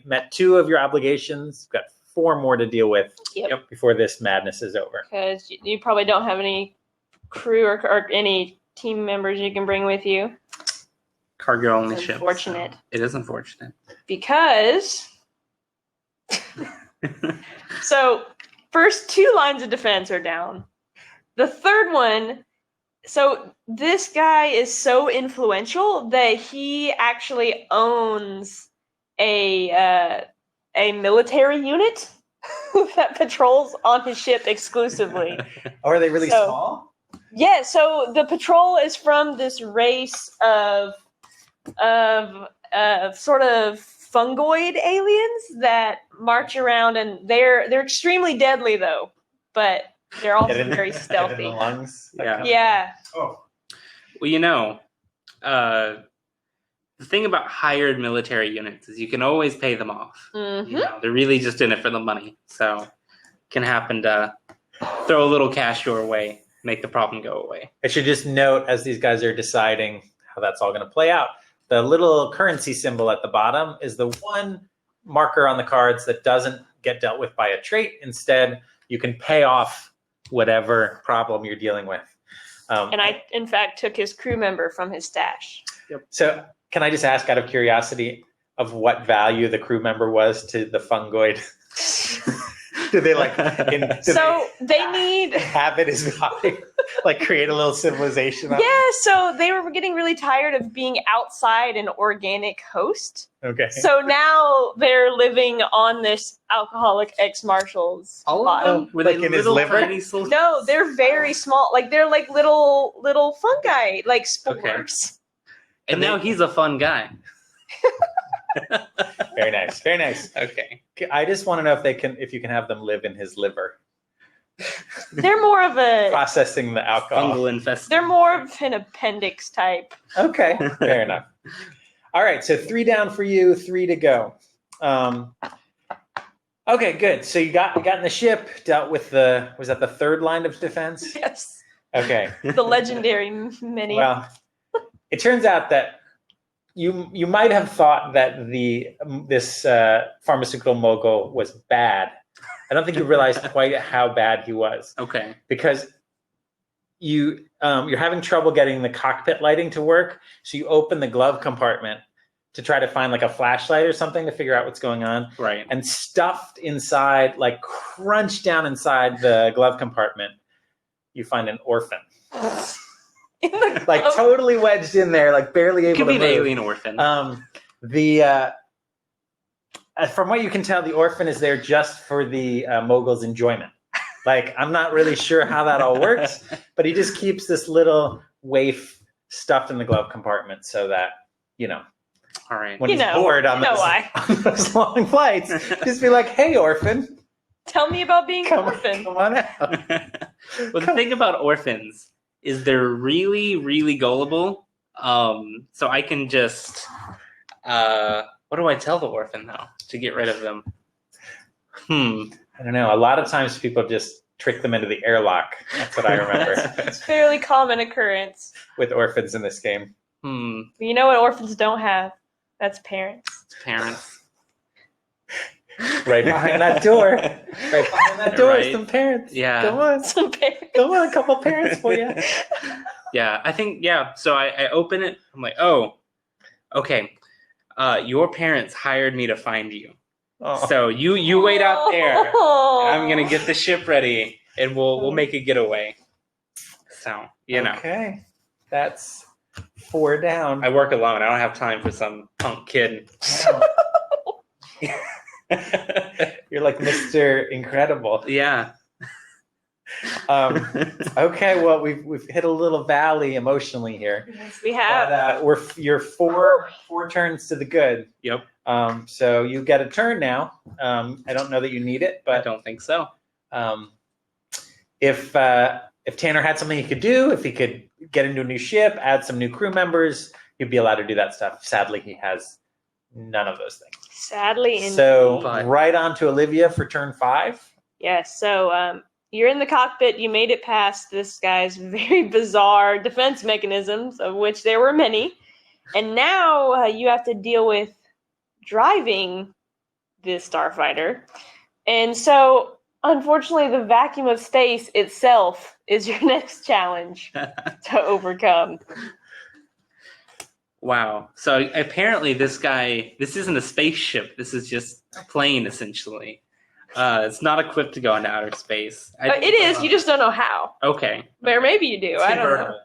Speaker 2: met two of your obligations. You've got 4 more to deal with
Speaker 1: Yep.
Speaker 2: before this madness is over.
Speaker 1: Because you probably don't have any crew or any team members you can bring with you.
Speaker 3: Cargo only
Speaker 1: It's
Speaker 3: ship.
Speaker 1: unfortunate.
Speaker 3: So it is unfortunate.
Speaker 1: Because so first 2 lines of defense are down. The third one, so this guy is so influential that he actually owns a military unit that patrols on his ship exclusively.
Speaker 2: Oh, are they really
Speaker 1: So-
Speaker 2: small?
Speaker 1: Yeah, so the patrol is from this race of sort of fungoid aliens that march around, and they're extremely deadly though, but they're also
Speaker 2: Get in-
Speaker 1: very
Speaker 2: get in
Speaker 1: stealthy.
Speaker 2: the lungs.
Speaker 3: Yeah.
Speaker 1: Yeah.
Speaker 2: Oh.
Speaker 3: Well, the thing about hired military units is you can always pay them off.
Speaker 1: Hmm.
Speaker 3: They're really just in it for the money. So it can happen to throw a little cash your way, make the problem go away.
Speaker 2: I should just note, as these guys are deciding how that's all going to play out, the little currency symbol at the bottom is the one marker on the cards that doesn't get dealt with by a trait. Instead, you can pay off whatever problem you're dealing with.
Speaker 1: And I, in fact, took his crew member from his stash.
Speaker 2: So can I just ask, out of curiosity, of what value the crew member was to the fungoid? Did they
Speaker 1: they need
Speaker 2: inhabit his body, like create a little civilization?
Speaker 1: Yeah, so they were getting really tired of being outside an organic host.
Speaker 2: Okay.
Speaker 1: So now they're living on this alcoholic ex-marshal's body.
Speaker 3: Were
Speaker 2: like
Speaker 3: they
Speaker 2: in his
Speaker 3: little
Speaker 2: liver?
Speaker 3: tiny souls?
Speaker 1: No, they're very small. Like they're like little fungi, like spores.
Speaker 3: Okay. And now he's a fun guy.
Speaker 2: Very nice. Very nice.
Speaker 3: Okay.
Speaker 2: I just want to know if you can have them live in his liver,
Speaker 1: They're more of a
Speaker 2: processing the alcohol.
Speaker 3: Fungal infested.
Speaker 1: they're more of an appendix type.
Speaker 2: Okay, fair enough. All right, so 3 down for you, 3 to go. Okay, good. So you got in the ship, dealt with was that the 3rd line of defense?
Speaker 1: Yes.
Speaker 2: Okay.
Speaker 1: The legendary mini.
Speaker 2: Well, it turns out that you might have thought that this pharmaceutical mogul was bad. I don't think you realized quite how bad he was.
Speaker 3: Okay.
Speaker 2: Because you're having trouble getting the cockpit lighting to work, so you open the glove compartment to try to find like a flashlight or something to figure out what's going on.
Speaker 3: Right.
Speaker 2: And stuffed inside, like crunched down inside the glove compartment, you find an orphan. Like totally wedged in there, like barely able to move.
Speaker 3: Could be an alien orphan.
Speaker 2: From what you can tell, the orphan is there just for the mogul's enjoyment. Like, I'm not really sure how that all works, but he just keeps this little waif stuffed in the glove compartment so that,
Speaker 3: All right.
Speaker 2: when he's bored on those long flights, just be like, hey, orphan.
Speaker 1: Tell me about being an orphan.
Speaker 2: Come on out.
Speaker 3: Well, the thing about orphans is they're really, really gullible. So I can just, what do I tell the orphan though to get rid of them?
Speaker 2: I don't know. A lot of times people just trick them into the airlock. That's what I remember.
Speaker 1: It's a fairly common occurrence
Speaker 2: With orphans in this game.
Speaker 1: You know what orphans don't have? That's parents.
Speaker 3: It's parents.
Speaker 2: Right behind that door. Right behind that door is some parents.
Speaker 3: Yeah.
Speaker 2: Come on.
Speaker 1: Some parents.
Speaker 2: Come on, a couple parents for you.
Speaker 3: Yeah, I think, so I open it. I'm like, oh, okay. Your parents hired me to find you.
Speaker 2: Oh.
Speaker 3: So you wait out there.
Speaker 1: Oh.
Speaker 3: I'm going to get the ship ready, and we'll make a getaway. So, know.
Speaker 2: Okay. That's 4 down.
Speaker 3: I work alone. I don't have time for some punk kid.
Speaker 2: You're like Mr. Incredible.
Speaker 3: Yeah.
Speaker 2: Okay, well, we've hit a little valley emotionally here.
Speaker 1: Yes, we have.
Speaker 2: But, you're four turns to the good.
Speaker 3: Yep.
Speaker 2: So you get a turn now. I don't know that you need it,
Speaker 3: I
Speaker 2: but
Speaker 3: don't think so.
Speaker 2: If Tanner had something he could do, if he could get into a new ship, add some new crew members, he'd be allowed to do that stuff. Sadly, he has none of those things.
Speaker 1: Sadly, indeed.
Speaker 2: So right on to Olivia for turn 5.
Speaker 1: Yes, so you're in the cockpit. You made it past this guy's very bizarre defense mechanisms, of which there were many. And now you have to deal with driving this starfighter. And so, unfortunately, the vacuum of space itself is your next challenge to overcome.
Speaker 3: Wow. So apparently this isn't a spaceship. This is just a plane, essentially. It's not equipped to go into outer space.
Speaker 1: It is. You just don't know how.
Speaker 3: Okay.
Speaker 1: Or maybe you do. I don't know.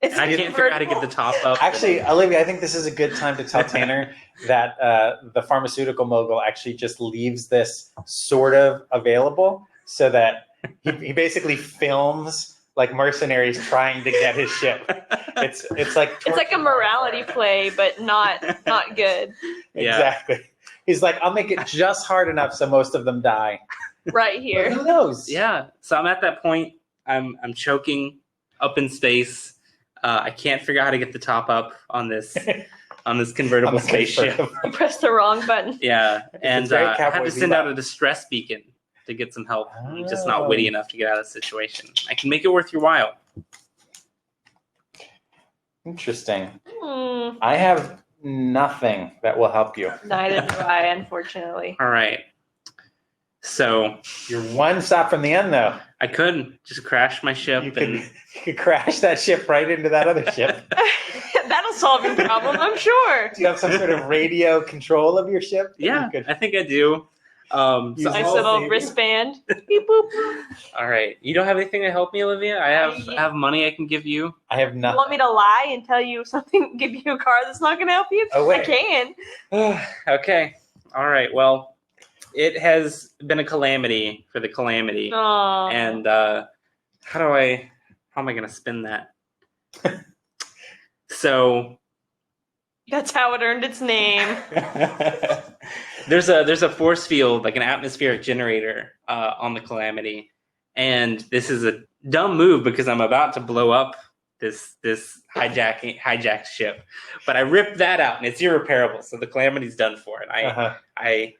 Speaker 1: It's
Speaker 3: I can't figure out how to get the top up.
Speaker 2: Actually, Olivia, I think this is a good time to tell Tanner that the pharmaceutical mogul actually just leaves this sort of available so that he basically films like mercenaries trying to get his ship. It's like
Speaker 1: a morality play, but not good.
Speaker 3: Yeah.
Speaker 2: Exactly. He's like, I'll make it just hard enough so most of them die.
Speaker 1: Right
Speaker 2: But
Speaker 1: here.
Speaker 2: who knows?
Speaker 3: Yeah. So I'm at that point. I'm choking up in space. I can't figure out how to get the top up on this convertible spaceship.
Speaker 1: You pressed the wrong button.
Speaker 3: Yeah, and
Speaker 2: very
Speaker 3: I had
Speaker 2: Cowboy
Speaker 3: to send
Speaker 2: Bebop.
Speaker 3: out a distress beacon to get some help. I'm just not witty enough to get out of the situation. I can make it worth your while.
Speaker 2: Interesting. I have nothing that will help you.
Speaker 1: Neither do I, unfortunately.
Speaker 3: All right. So
Speaker 2: You're one stop from the end, though.
Speaker 3: I could just crash my ship.
Speaker 2: You could crash that ship right into that other ship.
Speaker 1: That'll solve your problem, I'm sure.
Speaker 2: Do you have some sort of radio control of your ship?
Speaker 3: Yeah, I think I do.
Speaker 2: Use
Speaker 3: So
Speaker 1: Nice little wristband. Beep, boop, boop.
Speaker 3: all right, you don't have anything to help me, Olivia? I have money I can give you.
Speaker 2: I have
Speaker 1: You
Speaker 2: nothing.
Speaker 1: want me to lie and tell you something, give you a card that's not going to help you?
Speaker 2: Oh, wait.
Speaker 1: I can.
Speaker 3: Okay, all right. Well, it has been a calamity for the calamity,
Speaker 1: Aw.
Speaker 3: and how am I going to spin that? So
Speaker 1: That's how it earned its name.
Speaker 3: there's a force field, like an atmospheric generator, on the calamity, and this is a dumb move because I'm about to blow up this hijacked ship, but I ripped that out and it's irreparable, so the calamity's done for it. I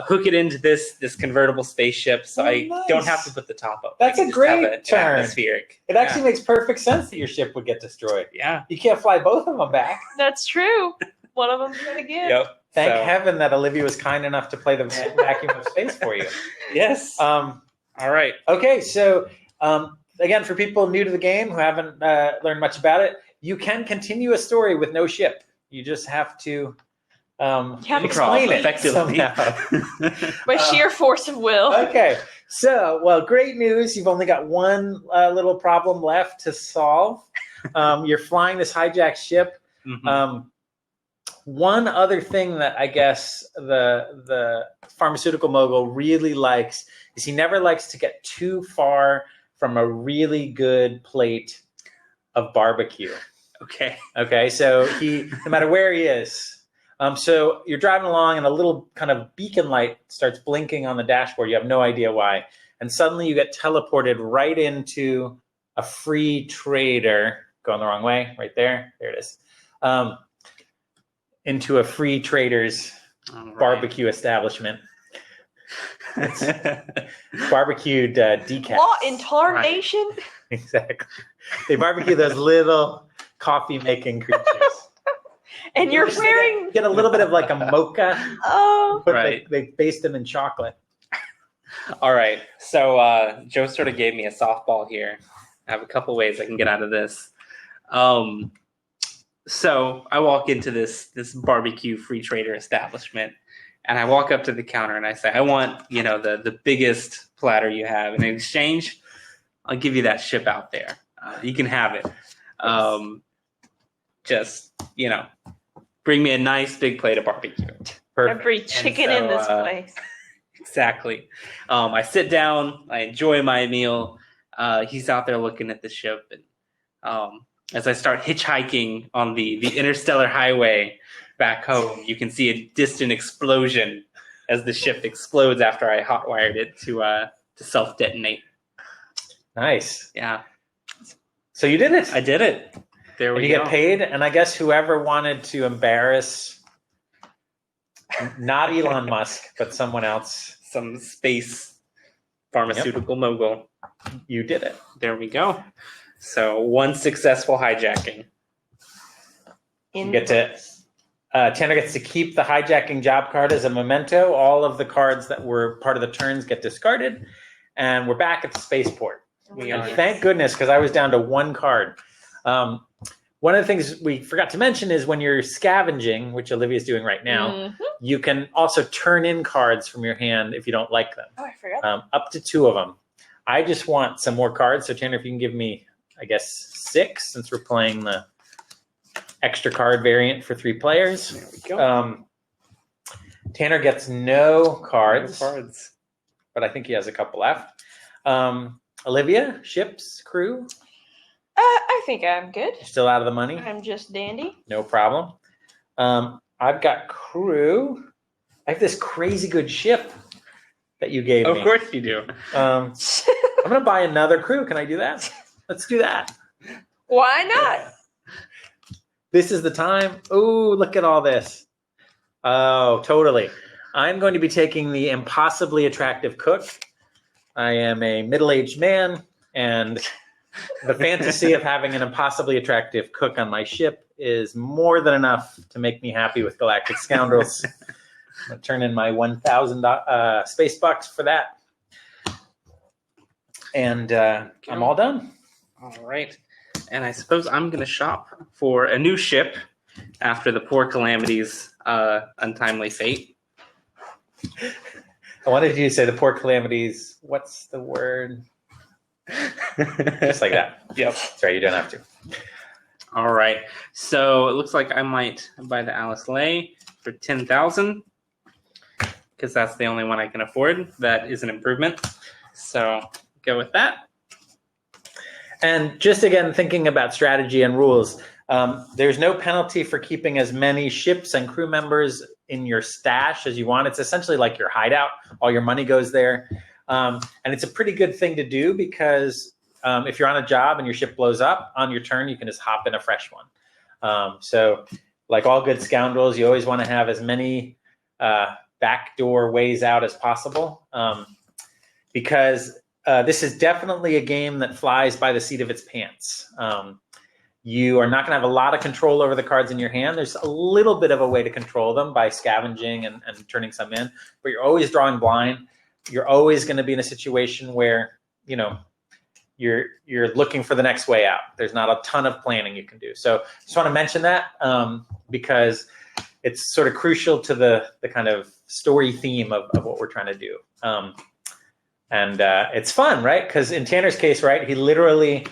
Speaker 3: hook it into this convertible spaceship, so I
Speaker 2: nice.
Speaker 3: don't have to put the top up.
Speaker 2: That's
Speaker 3: I can
Speaker 2: a
Speaker 3: just have
Speaker 2: great turn.
Speaker 3: Atmospheric.
Speaker 2: It actually makes perfect sense that your ship would get destroyed.
Speaker 3: Yeah.
Speaker 2: You can't fly both of them back.
Speaker 1: That's true. One of them's going to give.
Speaker 3: Yep.
Speaker 2: Thank
Speaker 3: So,
Speaker 2: heaven that Olivia was kind enough to play the vacuum of space for you.
Speaker 3: yes. All right.
Speaker 2: Okay, so again, for people new to the game who haven't learned much about it, you can continue a story with no ship. You just have to explain it
Speaker 3: effectively.
Speaker 2: somehow.
Speaker 1: By sheer force of will.
Speaker 2: Okay, so, well, great news. You've only got one little problem left to solve. You're flying this hijacked ship.
Speaker 3: Mhm.
Speaker 2: One other thing that I guess the pharmaceutical mogul really likes is he never likes to get too far from a really good plate of barbecue.
Speaker 3: Okay.
Speaker 2: Okay, so no matter where he is. So you're driving along and a little kind of beacon light starts blinking on the dashboard. You have no idea why. And suddenly you get teleported right into a free trader. Going the wrong way, right there. There it is. Into a free trader's barbecue establishment. Barbecued decaf.
Speaker 1: What in tarnation?
Speaker 3: Right.
Speaker 2: Exactly. They barbecue those little coffee-making creatures.
Speaker 1: And you're
Speaker 2: Just
Speaker 1: wearing...
Speaker 2: get a little bit of like a mocha,
Speaker 1: Oh.
Speaker 2: but
Speaker 3: Right.
Speaker 2: they baste them in chocolate.
Speaker 3: All right. So Joe sort of gave me a softball here. I have a couple ways I can get out of this. So I walk into this barbecue free trader establishment, and I walk up to the counter and I say, I want, the biggest platter you have. And in exchange, I'll give you that ship out there. You can have it. Just, bring me a nice big plate of barbecue.
Speaker 2: Perfect.
Speaker 1: Every chicken in this place.
Speaker 3: Exactly. I sit down. I enjoy my meal. He's out there looking at the ship, and as I start hitchhiking on the interstellar highway back home, you can see a distant explosion as the ship explodes after I hotwired it to self-detonate.
Speaker 2: Nice.
Speaker 3: Yeah.
Speaker 2: So you did it.
Speaker 3: I did it. There we
Speaker 2: And you
Speaker 3: go.
Speaker 2: get paid, and I guess whoever wanted to embarrass not Elon Musk, but someone else,
Speaker 3: Some space pharmaceutical mogul.
Speaker 2: you did it.
Speaker 3: There we go. So one successful hijacking.
Speaker 2: You get to Tanner gets to keep the hijacking job card as a memento. All of the cards that were part of the turns get discarded, and we're back at the spaceport.
Speaker 3: We
Speaker 2: And
Speaker 3: are.
Speaker 2: thank goodness, because I was down to one card. One of the things we forgot to mention is when you're scavenging, which Olivia's doing right now,
Speaker 1: Mhm.
Speaker 2: you can also turn in cards from your hand if you don't like them.
Speaker 1: Oh, I forgot.
Speaker 2: Up to 2 of them. I just want some more cards. So Tanner, if you can give me, I guess, 6, since we're playing the extra card variant for 3 players.
Speaker 3: There we go.
Speaker 2: Tanner gets no cards,
Speaker 3: No cards.
Speaker 2: but I think he has a couple left. Olivia, ships, crew,
Speaker 1: I think I'm good.
Speaker 2: still out of the money.
Speaker 1: I'm just dandy.
Speaker 2: No problem. I've got crew. I have this crazy good ship that you gave me.
Speaker 3: Of course you do.
Speaker 2: I'm going to buy another crew. Can I do that? Let's do that.
Speaker 1: Why not?
Speaker 2: This is the time. Oh, look at all this. Oh, totally. I'm going to be taking the impossibly attractive cook. I am a middle-aged man, and the fantasy of having an impossibly attractive cook on my ship is more than enough to make me happy with Galactic Scoundrels. I'm going to turn in my 1,000 space bucks for that. And I'm all done.
Speaker 3: All right. And I suppose I'm going to shop for a new ship after the poor Calamity's untimely fate.
Speaker 2: I wanted you to say the poor Calamities. What's the word? Just like that.
Speaker 3: Yep.
Speaker 2: Sorry, you don't have to.
Speaker 3: All right. So it looks like I might buy the Alice Lay for 10,000 because that's the only one I can afford. That is an improvement. So go with that.
Speaker 2: And just again, thinking about strategy and rules, there's no penalty for keeping as many ships and crew members in your stash as you want. It's essentially like your hideout. All your money goes there. And it's a pretty good thing to do because if you're on a job and your ship blows up, on your turn, you can just hop in a fresh one. So like all good scoundrels, you always want to have as many backdoor ways out as possible because this is definitely a game that flies by the seat of its pants. You are not going to have a lot of control over the cards in your hand. There's a little bit of a way to control them by scavenging and turning some in, but you're always drawing blind. You're always going to be in a situation where, you know, you're looking for the next way out. There's not a ton of planning you can do. So just want to mention that because it's sort of crucial to the kind of story theme of what we're trying to do. And it's fun, right? Because in Tanner's case, right, he literally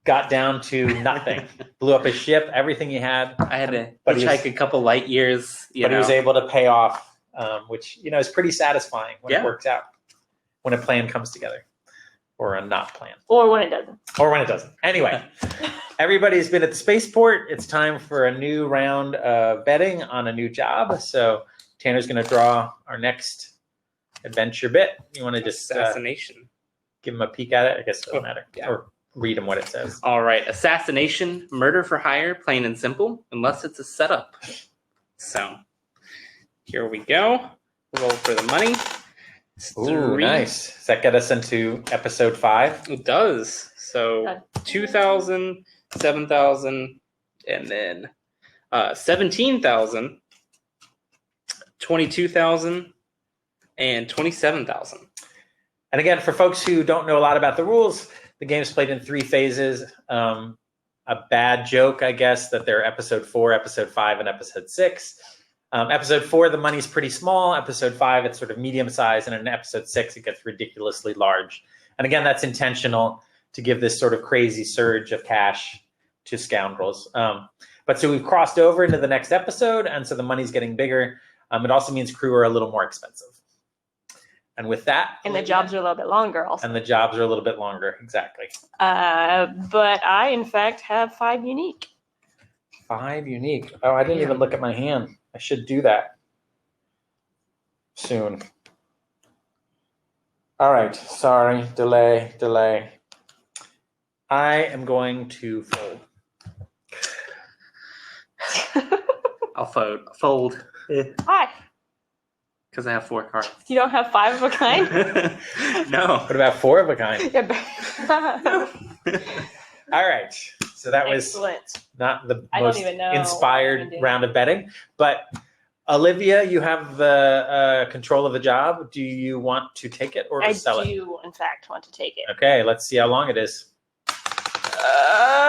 Speaker 2: got down to nothing, blew up his ship, everything he had.
Speaker 3: I had to hitchhike a couple light years.
Speaker 2: But he was able to pay off, which, you know, is pretty satisfying when it works out, when a plan comes together, or a not plan.
Speaker 1: Or when it doesn't.
Speaker 2: Or when it doesn't. Anyway, everybody's been at the spaceport. It's time for a new round of betting on a new job. So Tanner's going to draw our next adventure bit. You want to just
Speaker 3: assassination.
Speaker 2: Give him a peek at it? I guess it doesn't matter.
Speaker 3: Yeah.
Speaker 2: Or read him what it says.
Speaker 3: All right. Assassination, murder for hire, plain and simple, unless it's a setup. So here we go. Roll for the money.
Speaker 2: Ooh, nice. Does that get us into episode 5?
Speaker 3: It does. So 2,000, 7,000, and then 17,000, 22,000, and 27,000.
Speaker 2: And again, for folks who don't know a lot about the rules, the game's played in 3 phases. A bad joke, I guess, that they're episode 4, episode 5, and episode 6. Episode 4, the money's pretty small. Episode 5, it's sort of medium size. And in episode 6, it gets ridiculously large. And again, that's intentional to give this sort of crazy surge of cash to Scoundrels. But so we've crossed over into the next episode, and so the money's getting bigger. It also means crew are a little more expensive. And with that...
Speaker 1: And the jobs are a little bit longer also.
Speaker 2: And the jobs are a little bit longer, exactly.
Speaker 1: But I, in fact, have 5 unique.
Speaker 2: 5 unique. Oh, I didn't even look at my hand. I should do that soon. All right. Sorry. Delay. I am going to fold.
Speaker 3: I'll fold.
Speaker 1: Hi.
Speaker 3: Because I have 4 cards.
Speaker 1: You don't have 5 of a kind?
Speaker 3: No.
Speaker 2: What about 4 of a kind?
Speaker 1: Yeah,
Speaker 2: All right. So that was not the most inspired round of betting. But Olivia, you have the control of the job. Do you want to take it or sell it?
Speaker 1: I do, in fact, want to take it.
Speaker 2: Okay, let's see how long it is.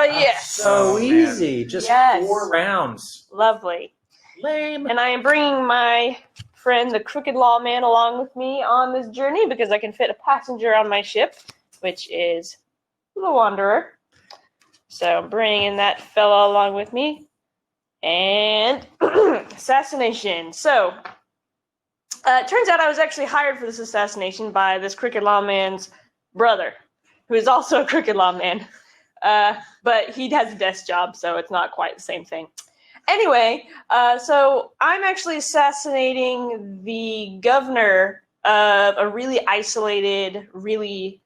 Speaker 1: Yes.
Speaker 2: So easy. Just 4 rounds.
Speaker 1: Lovely.
Speaker 2: Lame.
Speaker 1: And I am bringing my friend, the Crooked Lawman, along with me on this journey because I can fit a passenger on my ship, which is the Wanderer. So I'm bringing that fella along with me. And assassination. So it turns out I was actually hired for this assassination by this Crooked Lawman's brother, who is also a Crooked Lawman. But he has a desk job, so it's not quite the same thing. Anyway, so I'm actually assassinating the governor of a really isolated, really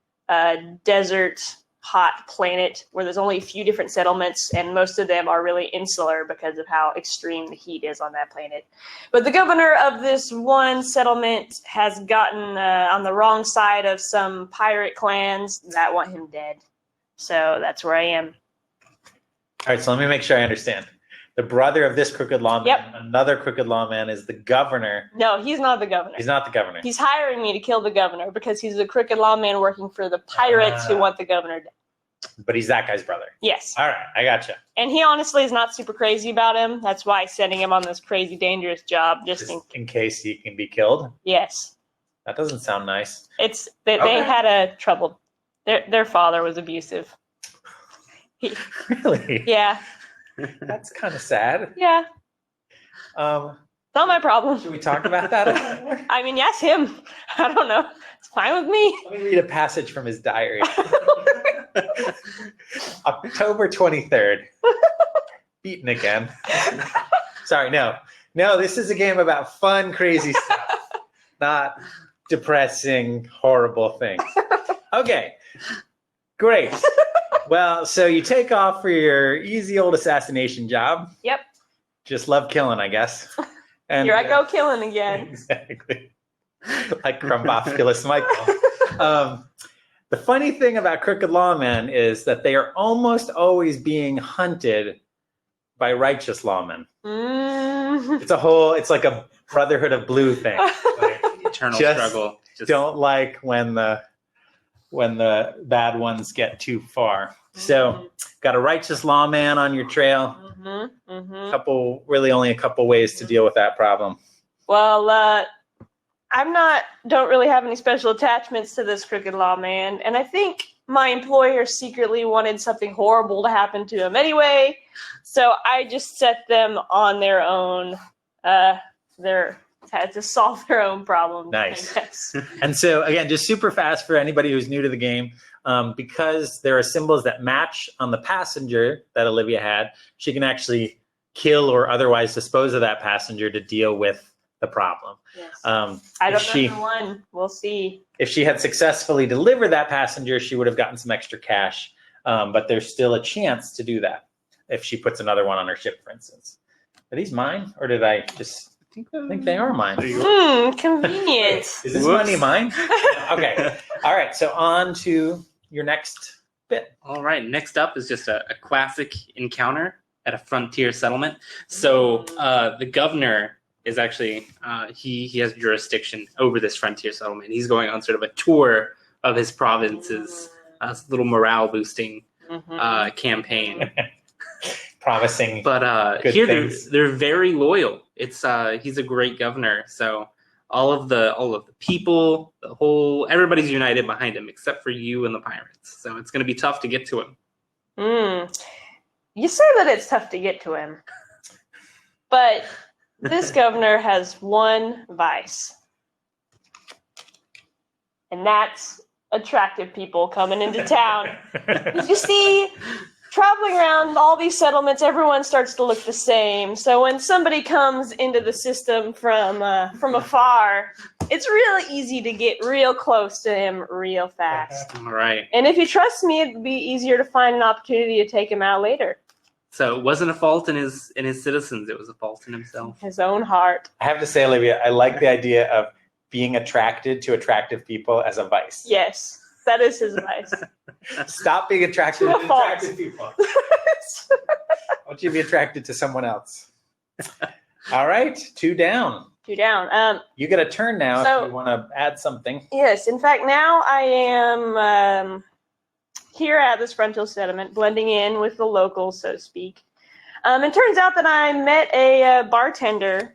Speaker 1: desert, hot planet where there's only a few different settlements, and most of them are really insular because of how extreme the heat is on that planet. But the governor of this one settlement has gotten on the wrong side of some pirate clans that want him dead. So that's where I am.
Speaker 2: All right, so let me make sure I understand. the brother of this crooked lawman.
Speaker 1: Yep.
Speaker 2: Another crooked lawman is the governor.
Speaker 1: No, he's not the governor.
Speaker 2: He's not the governor.
Speaker 1: He's hiring me to kill the governor because he's a crooked lawman working for the pirates who want the governor dead.
Speaker 2: But he's that guy's brother.
Speaker 1: Yes.
Speaker 2: All right, I gotcha.
Speaker 1: And he honestly is not super crazy about him. That's why he's sending him on this crazy, dangerous job. Just
Speaker 2: in case he can be killed.
Speaker 1: Yes.
Speaker 2: That doesn't sound nice.
Speaker 1: They had a trouble. Their father was abusive.
Speaker 2: Really?
Speaker 1: Yeah.
Speaker 2: That's kind of sad.
Speaker 1: Yeah. Not my problem.
Speaker 2: Should we talk about that a little more?
Speaker 1: I mean, yes, him. I don't know. It's fine with me.
Speaker 2: Let me read a passage from his diary. October 23rd. Beaten again. Sorry, no. No, this is a game about fun, crazy stuff. Not depressing, horrible things. Okay. Great. Well, so you take off for your easy old assassination job.
Speaker 1: Yep.
Speaker 2: Just love killing, I guess. And
Speaker 1: here I go killing again.
Speaker 2: Exactly. Like Crumbopulous Michael. The funny thing about crooked lawmen is that they are almost always being hunted by righteous lawmen. It's like a Brotherhood of Blue thing. Like,
Speaker 3: eternal struggle.
Speaker 2: Don't like when the bad ones get too far. So got a righteous lawman on your trail. Only a couple ways to deal with that problem.
Speaker 1: Well, don't really have any special attachments to this crooked lawman, and I think my employer secretly wanted something horrible to happen to him anyway, so I just set them on their own, had to solve their own problem.
Speaker 2: Nice. And so, again, just super fast for anybody who's new to the game, because there are symbols that match on the passenger that Olivia had, she can actually kill or otherwise dispose of that passenger to deal with the problem.
Speaker 1: Yes. I don't know the one. We'll see.
Speaker 2: If she had successfully delivered that passenger, she would have gotten some extra cash, but there's still a chance to do that if she puts another one on her ship, for instance. Are these mine, or did I just... I think they are mine.
Speaker 1: Convenient.
Speaker 2: Is this money mine? Okay. All right. So on to your next bit.
Speaker 3: All right. Next up is just a classic encounter at a frontier settlement. So the governor is actually, he has jurisdiction over this frontier settlement. He's going on sort of a tour of his province's little morale boosting campaign.
Speaker 2: Promising,
Speaker 3: but
Speaker 2: good
Speaker 3: here
Speaker 2: things.
Speaker 3: they're very loyal. It's he's a great governor, so all of the people, everybody's united behind him except for you and the pirates. So it's going to be tough to get to him.
Speaker 1: You say that it's tough to get to him, but this governor has one vice, and that's attractive people coming into town. You see, traveling around all these settlements, everyone starts to look the same. So when somebody comes into the system from afar, it's really easy to get real close to him real fast.
Speaker 3: All right.
Speaker 1: And if you trust me, it'd be easier to find an opportunity to take him out later.
Speaker 3: So it wasn't a fault in his citizens; it was a fault in himself.
Speaker 1: His own heart.
Speaker 2: I have to say, Olivia, I like the idea of being attracted to attractive people as a vice.
Speaker 1: Yes, that is his vice.
Speaker 2: Stop being attracted to attractive people. I want you to be attracted to someone else. All right, 2 down.
Speaker 1: 2 down.
Speaker 2: You get a turn now if you want to add something.
Speaker 1: Yes, in fact, now I am here at this frontier settlement, blending in with the locals, so to speak. It turns out that I met a bartender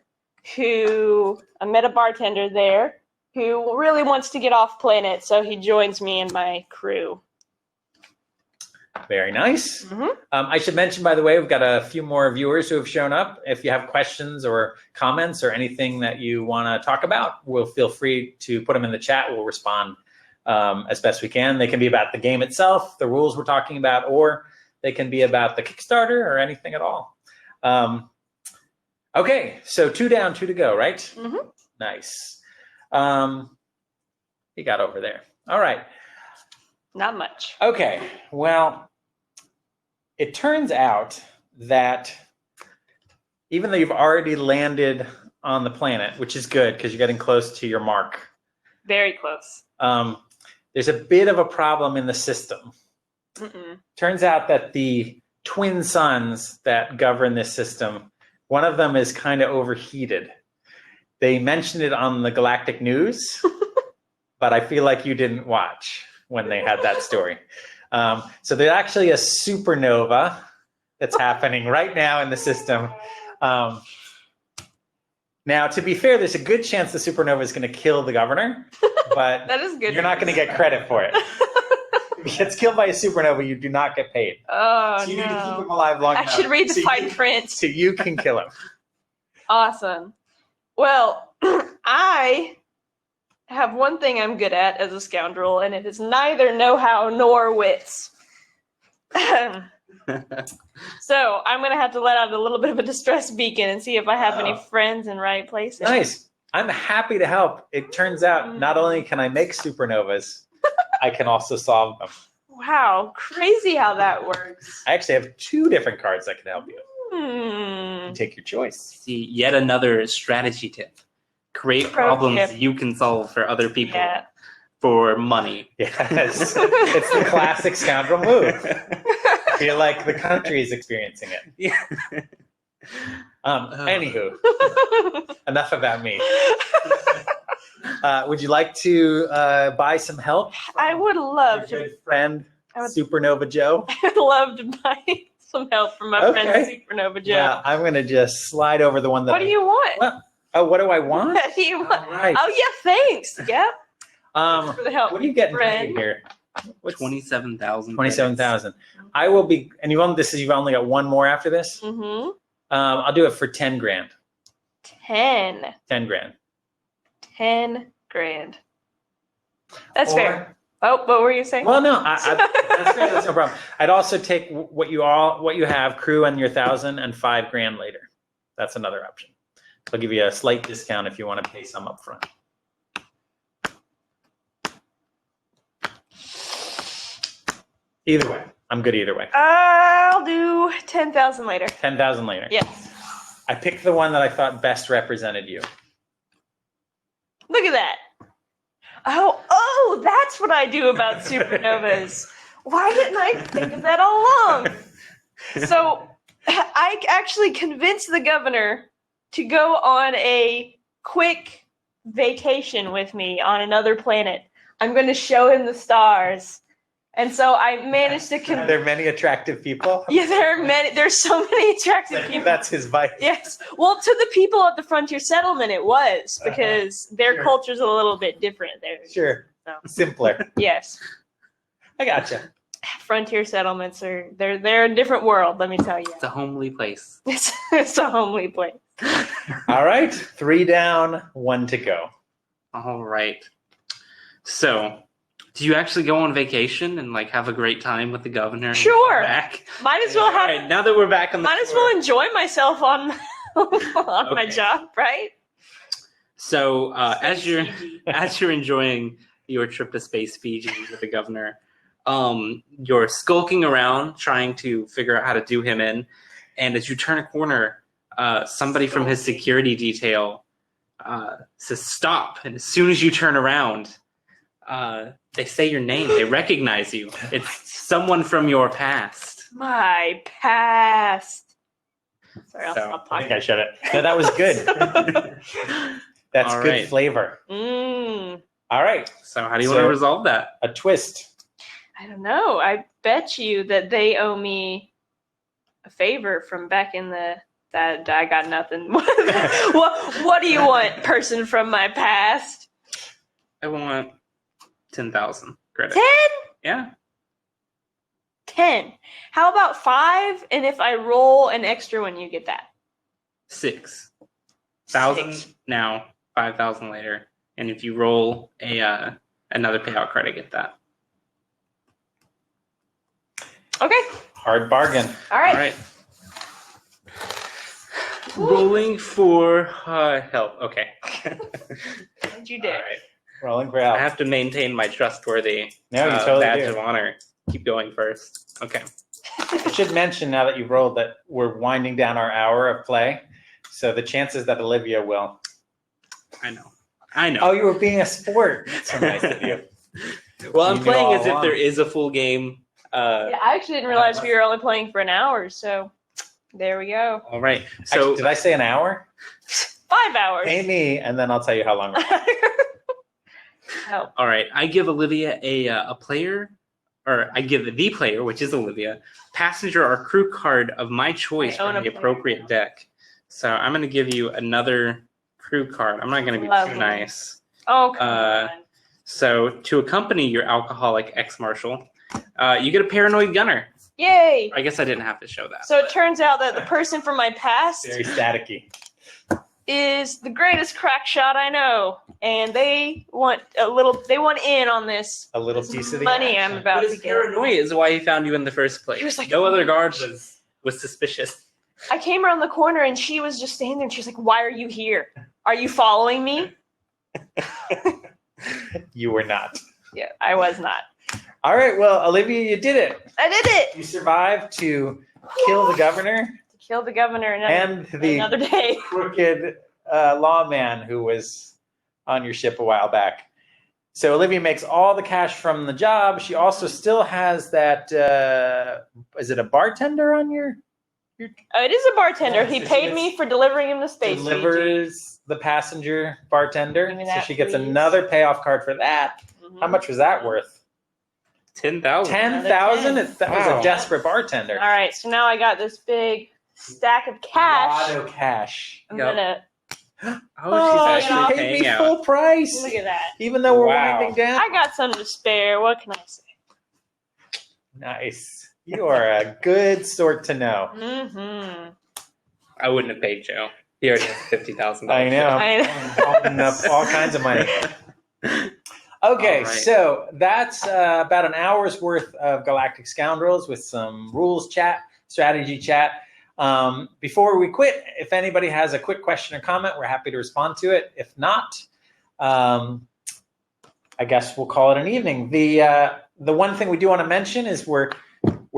Speaker 1: there who really wants to get off planet, so he joins me and my crew.
Speaker 2: Very nice. I should mention, by the way, we've got a few more viewers who have shown up. If you have questions or comments or anything that you want to talk about, feel free to put them in the chat. We'll respond as best we can. They can be about the game itself, the rules we're talking about, or they can be about the Kickstarter or anything at all. Okay, so 2 down, 2 to go, right? Nice. You got over there. All right.
Speaker 1: Not much.
Speaker 2: Okay, well, it turns out that even though you've already landed on the planet, which is good because you're getting close to your mark.
Speaker 1: Very close.
Speaker 2: There's a bit of a problem in the system. Turns out that the twin suns that govern this system. One of them is kind of overheated. They mentioned it on the Galactic News, but I feel like you didn't watch when they had that story. So there's actually a supernova that's happening right now in the system. Now, to be fair, there's a good chance the supernova is going to kill the governor, but
Speaker 1: That is good.
Speaker 2: you're not going to get credit for it. If he gets killed by a supernova, you do not get paid.
Speaker 1: Oh,
Speaker 2: So you need to keep him
Speaker 1: no.
Speaker 2: alive long
Speaker 1: I
Speaker 2: enough.
Speaker 1: should read the
Speaker 2: so
Speaker 1: fine
Speaker 2: you-
Speaker 1: print.
Speaker 2: So you can kill him.
Speaker 1: Awesome. Well, I have one thing I'm good at as a scoundrel, and it is neither know-how nor wits. So I'm going to have to let out a little bit of a distress beacon and see if I have any friends in right places.
Speaker 2: Nice. I'm happy to help. It turns out not only can I make supernovas, I can also solve them.
Speaker 1: Wow, crazy how that works.
Speaker 2: I actually have 2 different cards that can help you.
Speaker 1: Hmm.
Speaker 2: Take your choice.
Speaker 3: See, yet another strategy tip. Create
Speaker 1: Pro
Speaker 3: problems
Speaker 1: tip.
Speaker 3: you can solve for other people
Speaker 1: Yeah.
Speaker 3: for money.
Speaker 2: Yes. It's the classic scoundrel move. I feel like the country is experiencing it.
Speaker 3: Yeah.
Speaker 2: Anywho, enough about me. Would you like to buy some help?
Speaker 1: I would love
Speaker 2: Your
Speaker 1: to.
Speaker 2: good friend,
Speaker 1: I would-
Speaker 2: Supernova Joe?
Speaker 1: I would love to buy some help from my friend
Speaker 2: Okay.
Speaker 1: Supernova Joe.
Speaker 2: Yeah, I'm going to just slide over the one that
Speaker 1: What do you want?
Speaker 2: Well, oh, what do I want?
Speaker 1: What do you want?
Speaker 2: All right.
Speaker 1: Oh yeah, thanks. Yep.
Speaker 2: Um,
Speaker 1: For the help.
Speaker 2: what are you getting
Speaker 1: friend.
Speaker 2: paid here? What's
Speaker 3: 27,000.
Speaker 2: 27,000. I will be, and you've only got one more after this.
Speaker 1: Mm-hmm.
Speaker 2: I'll do it for 10 grand.
Speaker 1: 10
Speaker 2: grand.
Speaker 1: grand. That's
Speaker 2: Or-
Speaker 1: fair. Oh, what were you saying?
Speaker 2: Well, no, that's fair. That's no problem. I'd also take what you have, crew, and your 1,000, and 5 grand later. That's another option. I'll give you a slight discount if you want to pay some up front. Either way, I'm good either way.
Speaker 1: I'll do 10,000 later.
Speaker 2: 10,000 later.
Speaker 1: Yes.
Speaker 2: I picked the one that I thought best represented you.
Speaker 1: Look at that. Oh, that's what I do about supernovas. Why didn't I think of that all along? So I actually convinced the governor to go on a quick vacation with me on another planet. I'm going to show him the stars. And so I managed to
Speaker 2: Are there many attractive people?
Speaker 1: Yeah, there's so many attractive people.
Speaker 2: That's his vice.
Speaker 1: Yes. Well, to the people at the frontier settlement, it was because their
Speaker 2: Sure.
Speaker 1: culture's a little bit different there.
Speaker 2: Sure.
Speaker 1: So,
Speaker 2: Simpler.
Speaker 1: yes.
Speaker 2: I gotcha.
Speaker 1: Frontier settlements they're a different world, let me tell you.
Speaker 3: It's a homely place.
Speaker 1: It's a homely place.
Speaker 2: All right. 3 down, 1 to go.
Speaker 3: All right. So, do you actually go on vacation and like have a great time with the governor? and
Speaker 1: Sure.
Speaker 3: come Back?
Speaker 1: Might as well
Speaker 3: All
Speaker 1: have
Speaker 3: right, now that we're back on the
Speaker 1: might as
Speaker 3: floor.
Speaker 1: well enjoy myself on on my
Speaker 3: Okay.
Speaker 1: job, right?
Speaker 3: So, as you're
Speaker 1: Fiji.
Speaker 3: as you're enjoying your trip to Space Fiji with the governor, you're skulking around trying to figure out how to do him in, and as you turn a corner, somebody from his security detail says stop, and as soon as you turn around, they say your name. They recognize you. It's someone from your past.
Speaker 1: My past. Sorry, I'll
Speaker 3: So,
Speaker 1: stop
Speaker 2: I think
Speaker 1: talking.
Speaker 2: I shut it. No, that was good. That's
Speaker 3: All
Speaker 2: good
Speaker 3: right.
Speaker 2: flavor. All right.
Speaker 3: So how do you want to resolve that?
Speaker 2: A twist.
Speaker 1: I don't know. I bet you that they owe me a favor from back in the that I got nothing. What do you want, person from my past?
Speaker 3: I want 10,000 credit.
Speaker 1: 10?
Speaker 3: Yeah.
Speaker 1: 10. How about 5? And if I roll an extra one, you get that.
Speaker 3: 6,000
Speaker 1: 6.
Speaker 3: now, 5,000 later, and if you roll a another payout credit, get that.
Speaker 1: Okay.
Speaker 2: Hard bargain.
Speaker 1: All
Speaker 3: All
Speaker 1: right.
Speaker 3: right. Rolling for help. Okay.
Speaker 1: What'd you
Speaker 3: All
Speaker 1: do?
Speaker 3: right.
Speaker 2: Rolling for
Speaker 3: I
Speaker 2: help.
Speaker 3: have to maintain my trustworthy
Speaker 2: No, you totally
Speaker 3: badge
Speaker 2: do.
Speaker 3: of honor. Keep going first. Okay.
Speaker 2: I should mention now that you've rolled that we're winding down our hour of play. So the chances that Olivia will.
Speaker 3: I know. I know.
Speaker 2: Oh, you were being a sport. That's so nice of you.
Speaker 3: Well, I'm
Speaker 2: You knew
Speaker 3: playing
Speaker 2: all
Speaker 3: as if
Speaker 2: along.
Speaker 3: there is a full game.
Speaker 1: Yeah, I actually didn't realize we were only playing for an hour, so there we go.
Speaker 3: All right. So
Speaker 2: Actually, did I say an hour?
Speaker 1: 5 hours.
Speaker 2: Pay me, and then I'll tell you how long.
Speaker 1: Oh.
Speaker 3: all right, I give Olivia a player, or I give the player, which is Olivia, passenger or crew card of my choice
Speaker 1: I own
Speaker 3: from the
Speaker 1: a player
Speaker 3: appropriate
Speaker 1: now.
Speaker 3: deck. So I'm going to give you another crew card. I'm not going to be
Speaker 1: Lovely.
Speaker 3: too nice.
Speaker 1: Oh, come
Speaker 3: Uh,
Speaker 1: on.
Speaker 3: So to accompany your alcoholic ex-marshal, you get a paranoid gunner.
Speaker 1: Yay!
Speaker 3: I guess I didn't have to show that.
Speaker 1: So it turns out that the person from my past
Speaker 2: Very staticky.
Speaker 1: is the greatest crack shot I know, and they want in on this
Speaker 2: A little piece of the
Speaker 1: money
Speaker 2: action.
Speaker 1: I'm about
Speaker 3: But
Speaker 1: to
Speaker 3: his
Speaker 1: get.
Speaker 3: paranoia is why he found you in the first place.
Speaker 1: He was like,
Speaker 3: no other guard was suspicious.
Speaker 1: I came around the corner and she was just standing there and she's like, "Why are you here? Are you following me?"
Speaker 2: You were not.
Speaker 1: Yeah, I was not.
Speaker 2: All right, well, Olivia, you did it.
Speaker 1: I did it!
Speaker 2: You survived to kill the governor
Speaker 1: To kill the governor
Speaker 2: and the
Speaker 1: another day.
Speaker 2: crooked lawman who was on your ship a while back. So Olivia makes all the cash from the job. She also still has that, is it a bartender on your?
Speaker 1: It is a bartender.
Speaker 2: Yeah,
Speaker 1: He
Speaker 2: so she
Speaker 1: paid
Speaker 2: gets-
Speaker 1: me for delivering him the space.
Speaker 2: Delivers the passenger bartender.
Speaker 1: Give me
Speaker 2: So
Speaker 1: that,
Speaker 2: she gets
Speaker 1: please.
Speaker 2: another payoff card for that.
Speaker 1: Mhm.
Speaker 2: How much was that worth?
Speaker 3: 10,000.
Speaker 2: 10,000? That was
Speaker 3: Wow.
Speaker 2: a desperate bartender.
Speaker 1: All right, so now I got this big stack of cash.
Speaker 2: Lotto cash.
Speaker 1: I'm
Speaker 3: Yep.
Speaker 1: gonna
Speaker 3: Oh, she's
Speaker 2: she
Speaker 3: actually
Speaker 2: paid
Speaker 3: paying
Speaker 2: me
Speaker 3: out.
Speaker 2: full price.
Speaker 1: look at that.
Speaker 2: Even though we're
Speaker 3: Wow.
Speaker 2: winding down.
Speaker 1: I got some to spare. What can I say?
Speaker 2: Nice. You are a good sort to know.
Speaker 1: Mm-hmm.
Speaker 3: I wouldn't have paid Joe. He already has $50,000.
Speaker 2: I know.
Speaker 1: I know.
Speaker 2: I'm calling up all kinds of money. Okay,
Speaker 3: All right.
Speaker 2: so that's about an hour's worth of Galactic Scoundrels with some rules chat, strategy chat. Before we quit, if anybody has a quick question or comment, we're happy to respond to it. If not, I guess we'll call it an evening. The one thing we do want to mention is we're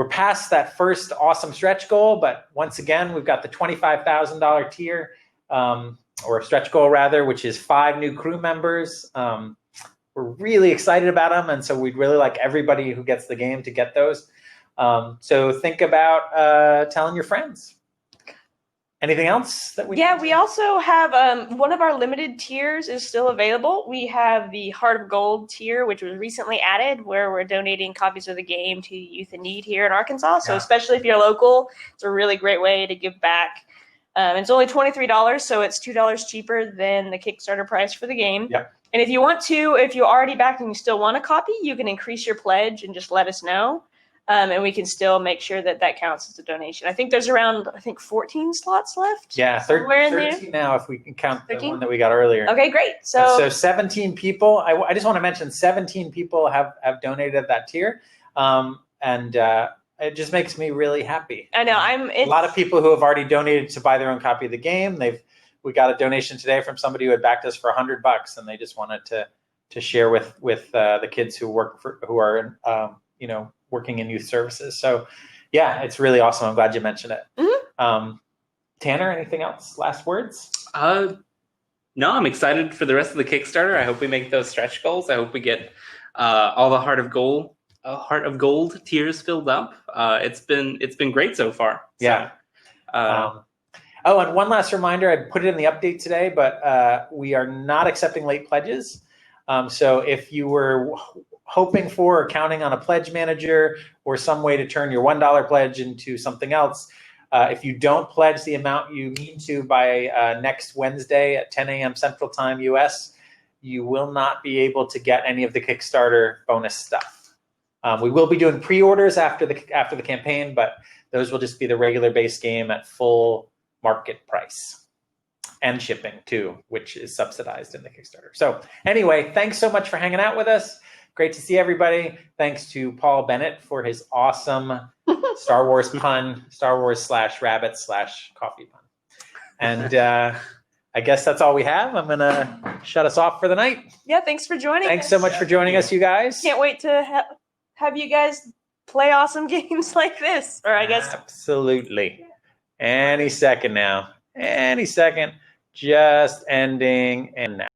Speaker 2: past that first awesome stretch goal, but once again, we've got the $25,000 tier, or stretch goal rather, which is 5 new crew members. We're really excited about them, and so we'd really like everybody who gets the game to get those. So think about telling your friends. Anything else that we?
Speaker 1: Yeah, we also have one of our limited tiers is still available. We have the Heart of Gold tier, which was recently added, where we're donating copies of the game to youth in need here in Arkansas. So
Speaker 2: Yeah.
Speaker 1: especially if you're local, it's a really great way to give back. It's only $23, so it's $2 cheaper than the Kickstarter price for the game.
Speaker 2: Yep.
Speaker 1: And if you want to, if you're already back and you still want a copy, you can increase your pledge and just let us know. And we can still make sure that that counts as a donation. I think there's around, 14 slots left.
Speaker 2: Yeah,
Speaker 1: Somewhere in there.
Speaker 2: 13 now if we can count the
Speaker 1: 13?
Speaker 2: one that we got earlier.
Speaker 1: Okay, great.
Speaker 2: So 17 people. I just want to mention 17 people have donated that tier, and it just makes me really happy.
Speaker 1: I know
Speaker 2: A lot of people who have already donated to buy their own copy of the game. We got a donation today from somebody who had backed us for $100, and they just wanted to share with the kids who are working in youth services. So yeah, it's really awesome. I'm glad you mentioned it.
Speaker 1: Mm-hmm.
Speaker 3: Tanner, anything else? Last words? No, I'm excited for the rest of the Kickstarter. I hope we make those stretch goals. I hope we get all the Heart of Gold tiers filled up. It's been great so far.
Speaker 2: Yeah. And one last reminder, I put it in the update today, but we are not accepting late pledges. So if you were hoping for or counting on a pledge manager or some way to turn your $1 pledge into something else, if you don't pledge the amount you need to by next Wednesday at 10 a.m. Central Time US, you will not be able to get any of the Kickstarter bonus stuff. We will be doing pre-orders after the campaign, but those will just be the regular base game at full market price. And shipping too, which is subsidized in the Kickstarter. So anyway, thanks so much for hanging out with us. Great to see everybody. Thanks to Paul Bennett for his awesome Star Wars pun, Star Wars /rabbit/coffee pun. And I guess that's all we have. I'm going to shut us off for the night.
Speaker 1: Yeah, thanks for joining
Speaker 2: Thanks
Speaker 1: us.
Speaker 2: so much for joining us, you guys.
Speaker 1: Can't wait to have you guys play awesome games like this. Or I guess
Speaker 2: Absolutely. Any second now. Any second. Just ending and now.